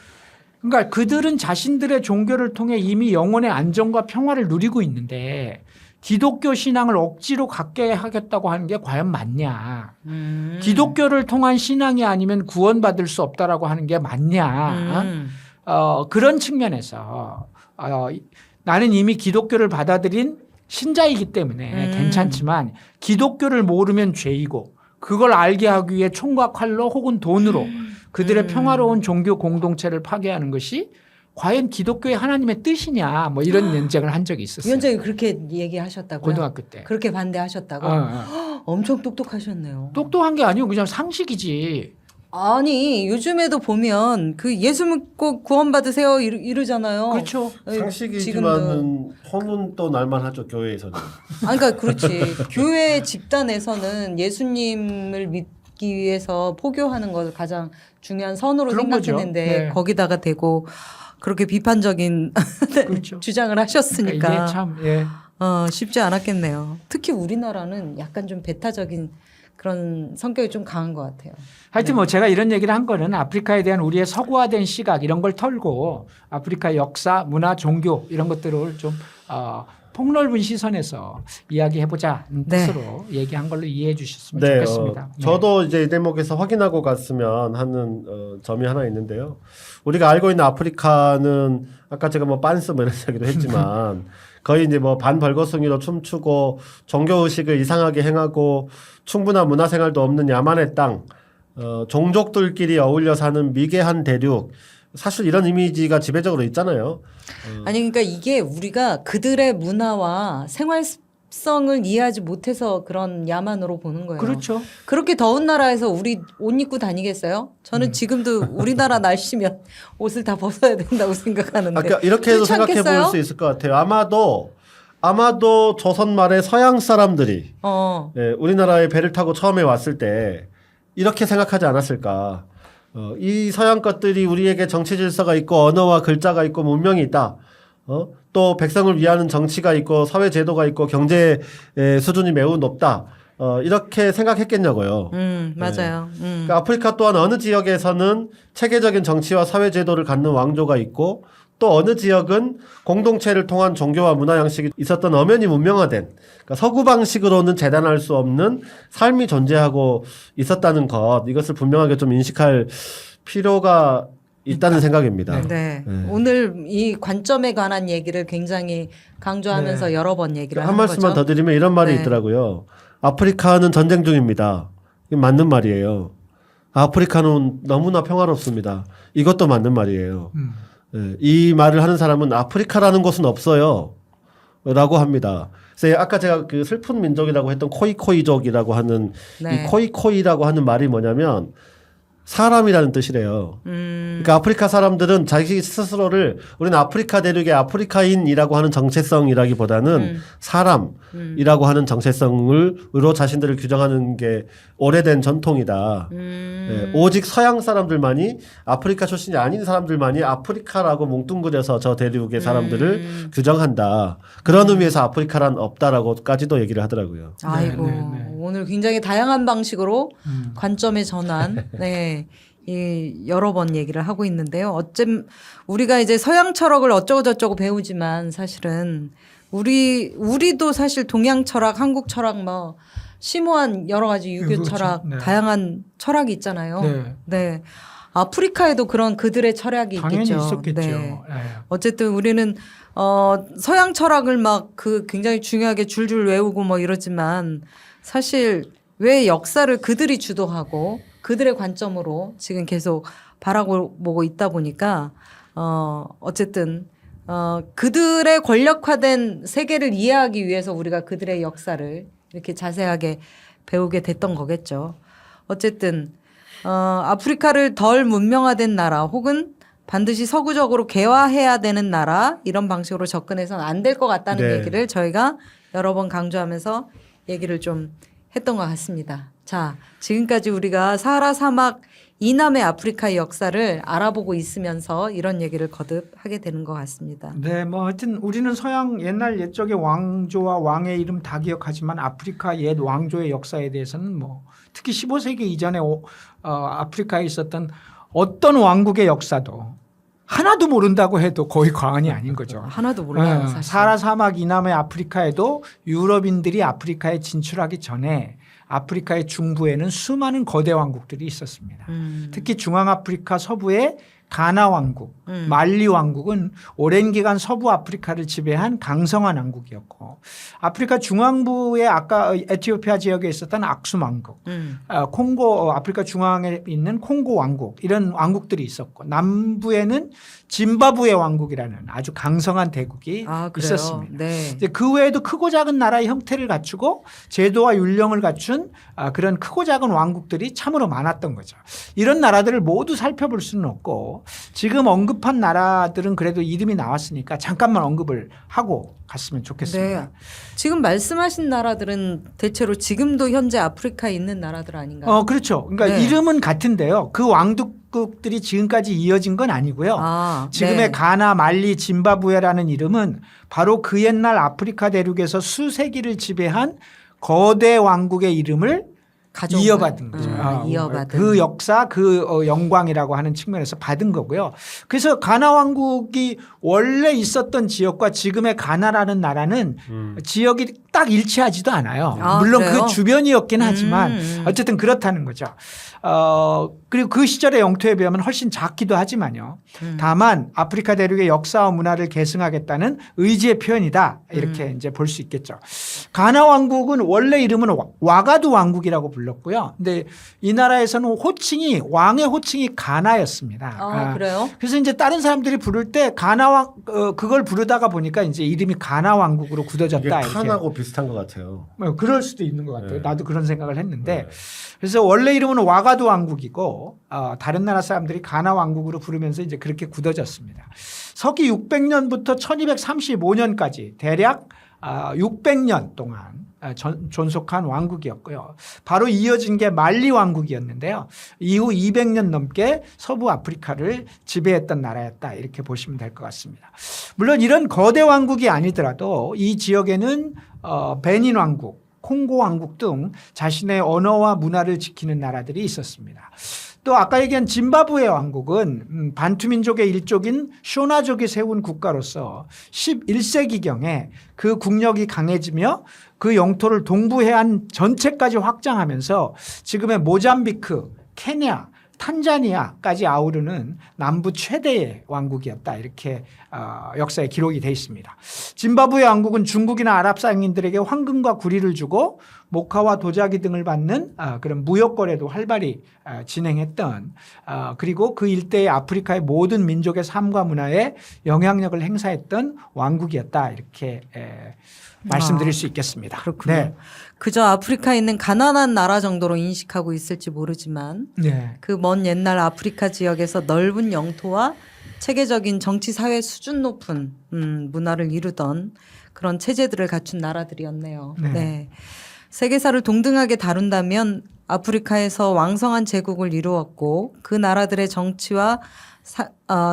그러니까 그들은 자신들의 종교를 통해 이미 영혼의 안정과 평화를 누리고 있는데 기독교 신앙을 억지로 갖게 하겠다고 하는 게 과연 맞냐. 기독교를 통한 신앙이 아니면 구원받을 수 없다라고 하는 게 맞냐. 그런 측면에서 나는 이미 기독교를 받아들인 신자이기 때문에 괜찮지만 기독교를 모르면 죄이고 그걸 알게 하기 위해 총과 칼로 혹은 돈으로 그들의 평화로운 종교 공동체를 파괴하는 것이 과연 기독교의 하나님의 뜻이냐 뭐 이런 논쟁을 한 적이 있었어요. 위원장이 그렇게 얘기하셨다고요? 고등학교 때. 그렇게 반대하셨다고? 엄청 똑똑하셨네요. 똑똑한 게 아니고 그냥 상식이지. 아니 요즘에도 보면 그 예수 믿고 구원받으세요 이러잖아요. 그렇죠. 상식이지만은 혼은 또 날만 하죠 교회에서는. 그러니까 그렇지. 교회 집단에서는 예수님을 믿기 위해서 포교하는 것을 가장 중요한 선으로 그런 거죠. 생각했는데 네. 거기다가 대고 그렇게 비판적인 그렇죠. 주장을 하셨으니까 이게 참 쉽지 않았겠네요. 특히 우리나라는 약간 좀 배타적인 그런 성격이 좀 강한 것 같아요. 하여튼 뭐 제가 이런 얘기를 한 거는 아프리카에 대한 우리의 서구화된 시각 이런 걸 털고 아프리카 역사, 문화, 종교 이런 것들을 좀 폭넓은 시선에서 이야기해보자는 뜻으로 얘기한 걸로 이해해 주셨으면 좋겠습니다. 저도 이제 이 대목에서 확인하고 갔으면 하는 점이 하나 있는데요. 우리가 알고 있는 아프리카는 아까 제가 뭐 빤스 뭐 이런 이야기도 했지만 거의 이제 뭐 반벌거숭이로 춤추고 종교의식을 이상하게 행하고 충분한 문화생활도 없는 야만의 땅, 종족들끼리 어울려 사는 미개한 대륙. 사실 이런 이미지가 지배적으로 있잖아요. 아니 그러니까 이게 우리가 그들의 문화와 생활성을 이해하지 못해서 그런 야만으로 보는 거예요. 그렇죠. 그렇게 더운 나라에서 우리 옷 입고 다니겠어요? 저는 지금도 우리나라 날씨면 옷을 다 벗어야 된다고 생각하는데. 그러니까 이렇게 해서 그렇지 생각해 볼 않겠어요? 수 있을 것 같아요. 아마도 조선 말의 서양 사람들이 우리나라에 배를 타고 처음에 왔을 때 이렇게 생각하지 않았을까. 이 서양 것들이 우리에게 정치 질서가 있고 언어와 글자가 있고 문명이 있다. 또 백성을 위하는 정치가 있고 사회 제도가 있고 경제 수준이 매우 높다. 이렇게 생각했겠냐고요. 맞아요. 그러니까 아프리카 또한 어느 지역에서는 체계적인 정치와 사회 제도를 갖는 왕조가 있고 또 어느 지역은 공동체를 통한 종교와 문화 양식이 있었던 엄연히 문명화된 그러니까 서구 방식으로는 재단할 수 없는 삶이 존재하고 있었다는 것 이것을 분명하게 좀 인식할 필요가 있다는 생각입니다. 네. 오늘 이 관점에 관한 얘기를 굉장히 강조하면서 여러 번 얘기를 한 하는 말씀만 거죠. 더 드리면 이런 말이 있더라고요. 아프리카는 전쟁 중입니다. 이게 맞는 말이에요. 아프리카는 너무나 평화롭습니다. 이것도 맞는 말이에요. 이 말을 하는 사람은 아프리카라는 곳은 없어요. 라고 합니다. 그래서 아까 제가 그 슬픈 민족이라고 했던 코이코이족이라고 하는 이 코이코이라고 하는 말이 뭐냐면 사람이라는 뜻이래요. 그러니까 아프리카 사람들은 자기 스스로를 우리는 아프리카 대륙의 아프리카인이라고 하는 정체성이라기보다는 사람이라고 하는 정체성으로 자신들을 규정하는 게 오래된 전통이다. 예, 오직 서양 사람들만이 아프리카 출신이 아닌 사람들만이 아프리카라고 뭉뚱그려서 저 대륙의 사람들을 규정한다. 그런 의미에서 아프리카란 없다라고까지도 얘기를 하더라고요. 아이고 네. 오늘 굉장히 다양한 방식으로 관점의 전환 네. 이 여러 번 얘기를 하고 있는데요. 어쩜 우리가 이제 서양 철학을 어쩌고 저쩌고 배우지만 사실은 우리도 사실 동양 철학, 한국 철학 뭐 심오한 여러 가지 유교 그렇죠. 철학, 네. 다양한 철학이 있잖아요. 네. 네. 아프리카에도 그런 그들의 철학이 당연히 있겠죠. 있었겠죠. 네. 네. 어쨌든 우리는 서양 철학을 막 그 굉장히 중요하게 줄줄 외우고 뭐 이러지만 사실 왜 역사를 그들이 주도하고 그들의 관점으로 지금 계속 바라보고 있다 보니까 어쨌든 그들의 권력화된 세계를 이해하기 위해서 우리가 그들의 역사를 이렇게 자세하게 배우게 됐던 거겠죠. 어쨌든 아프리카를 덜 문명화된 나라 혹은 반드시 서구적으로 개화해야 되는 나라 이런 방식으로 접근해서는 안 될 것 같다는 네. 얘기를 저희가 여러 번 강조하면서 얘기를 좀 했던 것 같습니다. 자, 지금까지 우리가 사하라 사막 이남의 아프리카의 역사를 알아보고 있으면서 이런 얘기를 거듭 하게 되는 것 같습니다. 네, 뭐 하여튼 우리는 서양 옛날 옛적의 왕조와 왕의 이름 다 기억하지만 아프리카 옛 왕조의 역사에 대해서는 뭐 특히 15세기 이전에 아프리카에 있었던 어떤 왕국의 역사도 하나도 모른다고 해도 거의 과언이 아닌 거죠. 하나도 몰라요, 사실. 사하라 사막 이남의 아프리카에도 유럽인들이 아프리카에 진출하기 전에 아프리카의 중부에는 수많은 거대 왕국들이 있었습니다. 특히 중앙아프리카 서부의 가나 왕국, 말리 왕국은 오랜 기간 서부 아프리카를 지배한 강성한 왕국이었고 아프리카 중앙부의 아까 에티오피아 지역에 있었던 악숨 왕국, 콩고 아프리카 중앙에 있는 콩고 왕국 이런 왕국들이 있었고 남부에는 짐바브웨 왕국이라는 아주 강성한 대국이 그래요? 있었습니다. 네. 이제 그 외에도 크고 작은 나라의 형태를 갖추고 제도와 율령을 갖춘 그런 크고 작은 왕국들이 참으로 많았던 거죠. 이런 나라들을 모두 살펴볼 수는 없고 지금 언급한 나라들은 그래도 이름이 나왔으니까 잠깐만 언급을 하고 갔으면 좋겠습니다. 네. 지금 말씀하신 나라들은 대체로 지금도 현재 아프리카에 있는 나라들 아닌가요? 그렇죠. 그러니까 네. 이름은 같은데요. 그 왕국들이 지금까지 이어진 건 아니고요. 지금의 네. 가나, 말리, 짐바브웨라는 이름은 바로 그 옛날 아프리카 대륙에서 수세기를 지배한 거대 왕국의 이름을 가져온 이어받은 거예요? 거죠. 이어받은. 그 역사, 그 영광이라고 하는 측면에서 받은 거고요. 그래서 가나 왕국이 원래 있었던 지역과 지금의 가나라는 나라는 지역이 딱 일치하지도 않아요. 물론 그래요? 그 주변이었긴 하지만 어쨌든 그렇다는 거죠. 그리고 그 시절의 영토에 비하면 훨씬 작기도 하지만요. 다만 아프리카 대륙의 역사와 문화를 계승하겠다는 의지의 표현이다. 이렇게 이제 볼 수 있겠죠. 가나 왕국은 원래 이름은 와가두 왕국이라고 불렀고요. 근데 이 나라에서는 왕의 호칭이 가나였습니다. 그래요? 그래서 이제 다른 사람들이 부를 때 가나 왕 그걸 부르다가 보니까 이제 이름이 가나 왕국으로 굳어졌다. 이게 이렇게. 칸하고 비슷한 것 같아요. 그럴 수도 있는 것 같아요. 네. 나도 그런 생각을 했는데 네. 그래서 원래 이름은 와가두 왕국이고 다른 나라 사람들이 가나 왕국으로 부르면서 이제 그렇게 굳어졌습니다. 서기 600년부터 1235년까지 대략 600년 동안 존속한 왕국이었고요. 바로 이어진 게 말리 왕국이었는데요. 이후 200년 넘게 서부 아프리카를 지배했던 나라였다. 이렇게 보시면 될 것 같습니다. 물론 이런 거대 왕국이 아니더라도 이 지역에는 베닌 왕국, 콩고 왕국 등 자신의 언어와 문화를 지키는 나라들이 있었습니다. 또 아까 얘기한 짐바브웨 왕국은 반투민족의 일족인 쇼나족이 세운 국가로서 11세기경에 그 국력이 강해지며 그 영토를 동부 해안 전체까지 확장하면서 지금의 모잠비크, 케냐, 탄자니아까지 아우르는 남부 최대의 왕국이었다. 이렇게 역사에 기록이 되어 있습니다. 짐바브웨 왕국은 중국이나 아랍 상인들에게 황금과 구리를 주고 모카와 도자기 등을 받는 그런 무역 거래도 활발히 진행했던 그리고 그 일대의 아프리카의 모든 민족의 삶과 문화에 영향력을 행사했던 왕국이었다 이렇게 말씀드릴 수 있겠습니다. 그렇군요. 네. 그저 아프리카에 있는 가난한 나라 정도로 인식하고 있을지 모르지만 네. 그 먼 옛날 아프리카 지역에서 넓은 영토와 체계적인 정치 사회 수준 높은 문화를 이루던 그런 체제들을 갖춘 나라들이었네요. 네. 네. 세계사를 동등하게 다룬다면 아프리카에서 왕성한 제국을 이루었고 그 나라들의 정치와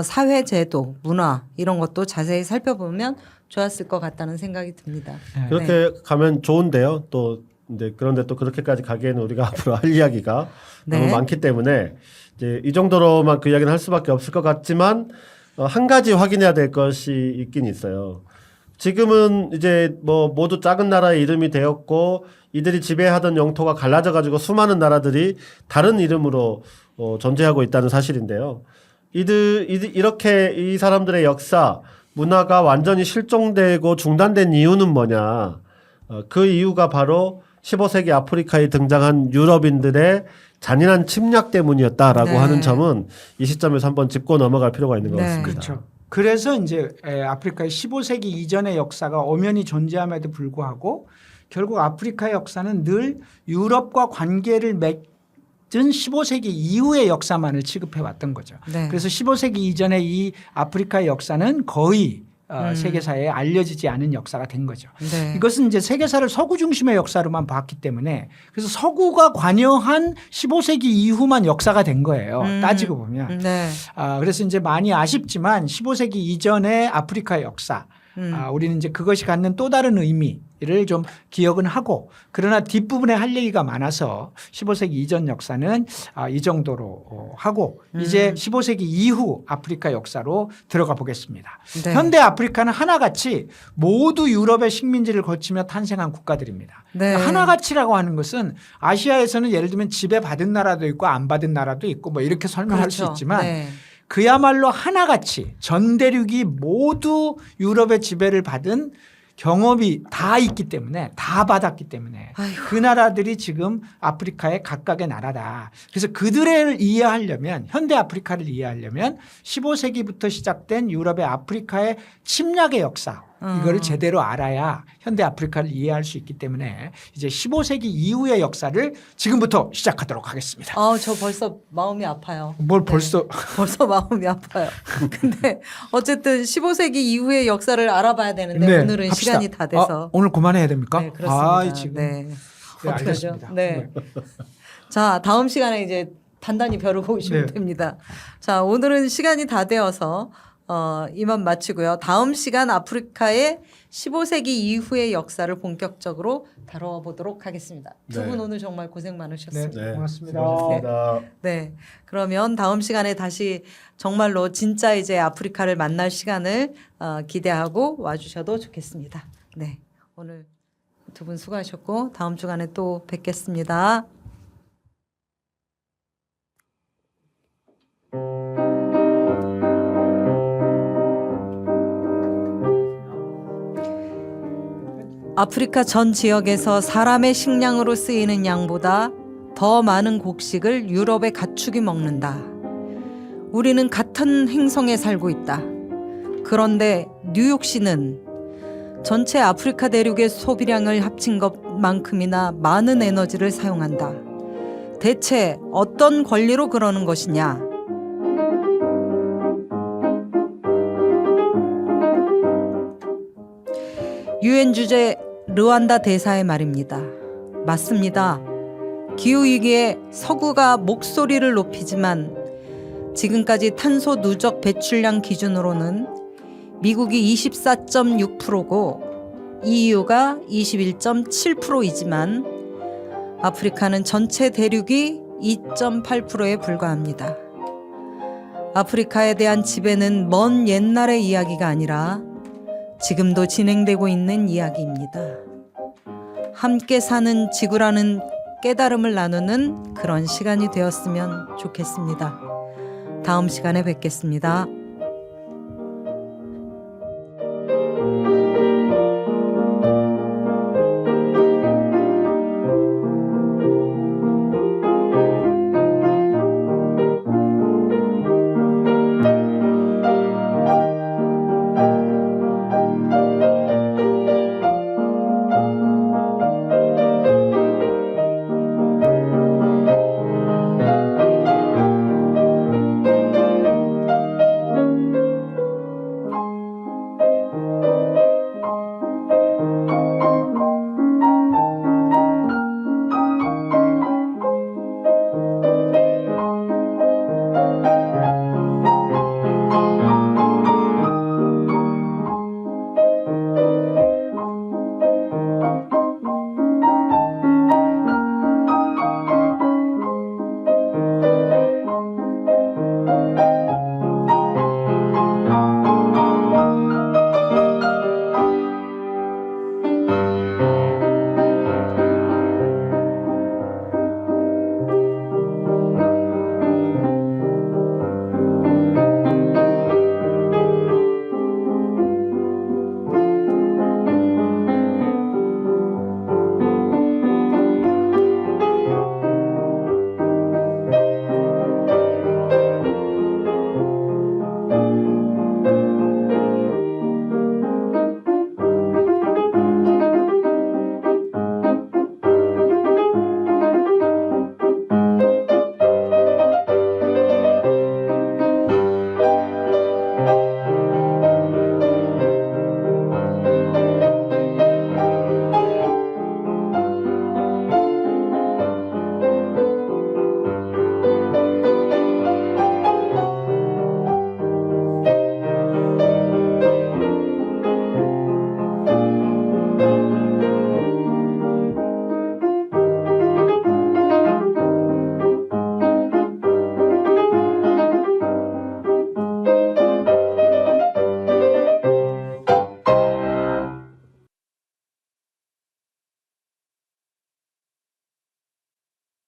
사회 제도, 문화 이런 것도 자세히 살펴보면 좋았을 것 같다는 생각이 듭니다. 네. 그렇게 가면 좋은데요. 또 이제 그런데 또 그렇게까지 가기에는 우리가 앞으로 할 이야기가 네. 너무 많기 때문에 이제 이 정도로만 그 이야기는 할 수밖에 없을 것 같지만 한 가지 확인해야 될 것이 있긴 있어요. 지금은 이제 뭐 모두 작은 나라의 이름이 되었고 이들이 지배하던 영토가 갈라져 가지고 수많은 나라들이 다른 이름으로 존재하고 있다는 사실인데요. 이렇게 이 사람들의 역사, 문화가 완전히 실종되고 중단된 이유는 뭐냐? 그 이유가 바로 15세기 아프리카에 등장한 유럽인들의 잔인한 침략 때문이었다라고 네. 하는 점은 이 시점에서 한번 짚고 넘어갈 필요가 있는 것 네. 같습니다. 그렇죠. 그래서 이제 아프리카의 15세기 이전의 역사가 엄연히 존재함에도 불구하고 결국 아프리카의 역사는 늘 유럽과 관계를 맺은 15세기 이후의 역사만을 취급해 왔던 거죠. 네. 그래서 15세기 이전의 이 아프리카의 역사는 거의 세계사에 알려지지 않은 역사가 된 거죠. 네. 이것은 이제 세계사를 서구 중심의 역사로만 봤기 때문에 그래서 서구가 관여한 15세기 이후만 역사가 된 거예요. 따지고 보면. 네. 그래서 이제 많이 아쉽지만 15세기 이전의 아프리카의 역사 우리는 이제 그것이 갖는 또 다른 의미를 좀 기억은 하고 그러나 뒷부분에 할 얘기가 많아서 15세기 이전 역사는 이 정도로 하고 이제 15세기 이후 아프리카 역사로 들어가 보겠습니다. 네. 현대 아프리카는 하나같이 모두 유럽의 식민지를 거치며 탄생한 국가들입니다. 네. 하나같이라고 하는 것은 아시아에서는 예를 들면 지배받은 나라도 있고 안 받은 나라도 있고 뭐 이렇게 설명할 수 그렇죠. 있지만 네. 그야말로 하나같이 전 대륙이 모두 유럽의 지배를 받은 경험이 다 있기 때문에 다 받았기 때문에 아이고. 그 나라들이 지금 아프리카의 각각의 나라다. 그래서 그들을 이해하려면 현대 아프리카를 이해하려면 15세기부터 시작된 유럽의 아프리카의 침략의 역사 이거를 제대로 알아야 현대 아프리카를 이해할 수 있기 때문에 이제 15세기 이후의 역사를 지금부터 시작하도록 하겠습니다. 저 벌써 마음이 아파요. 뭘 벌써 벌써 마음이 아파요. 근데 어쨌든 15세기 이후의 역사를 알아봐야 되는데 네, 오늘은 합시다. 시간이 다 돼서 오늘 그만해야 됩니까? 네, 그렇습니다. 지금 네. 네, 어떡하죠? 알겠습니다. 네. 자, 다음 시간에 이제 단단히 벼르고 오시면 네. 됩니다. 자, 오늘은 시간이 다 되어서 이만 마치고요. 다음 시간 아프리카의 15세기 이후의 역사를 본격적으로 다뤄보도록 하겠습니다. 두 분 네. 오늘 정말 고생 많으셨습니다. 네, 고맙습니다. 수고하셨습니다. 네. 그러면 다음 시간에 다시 정말로 진짜 이제 아프리카를 만날 시간을 기대하고 와주셔도 좋겠습니다. 네. 오늘 두 분 수고하셨고 다음 주간에 또 뵙겠습니다. 아프리카 전 지역에서 사람의 식량으로 쓰이는 양보다 더 많은 곡식을 유럽의 가축이 먹는다. 우리는 같은 행성에 살고 있다. 그런데 뉴욕시는 전체 아프리카 대륙의 소비량을 합친 것만큼이나 많은 에너지를 사용한다. 대체 어떤 권리로 그러는 것이냐? 유엔 주재 르완다 대사의 말입니다. 맞습니다. 기후위기에 서구가 목소리를 높이지만 지금까지 탄소 누적 배출량 기준으로는 미국이 24.6%고 EU가 21.7%이지만 아프리카는 전체 대륙이 2.8%에 불과합니다. 아프리카에 대한 지배는 먼 옛날의 이야기가 아니라 지금도 진행되고 있는 이야기입니다. 함께 사는 지구라는 깨달음을 나누는 그런 시간이 되었으면 좋겠습니다. 다음 시간에 뵙겠습니다.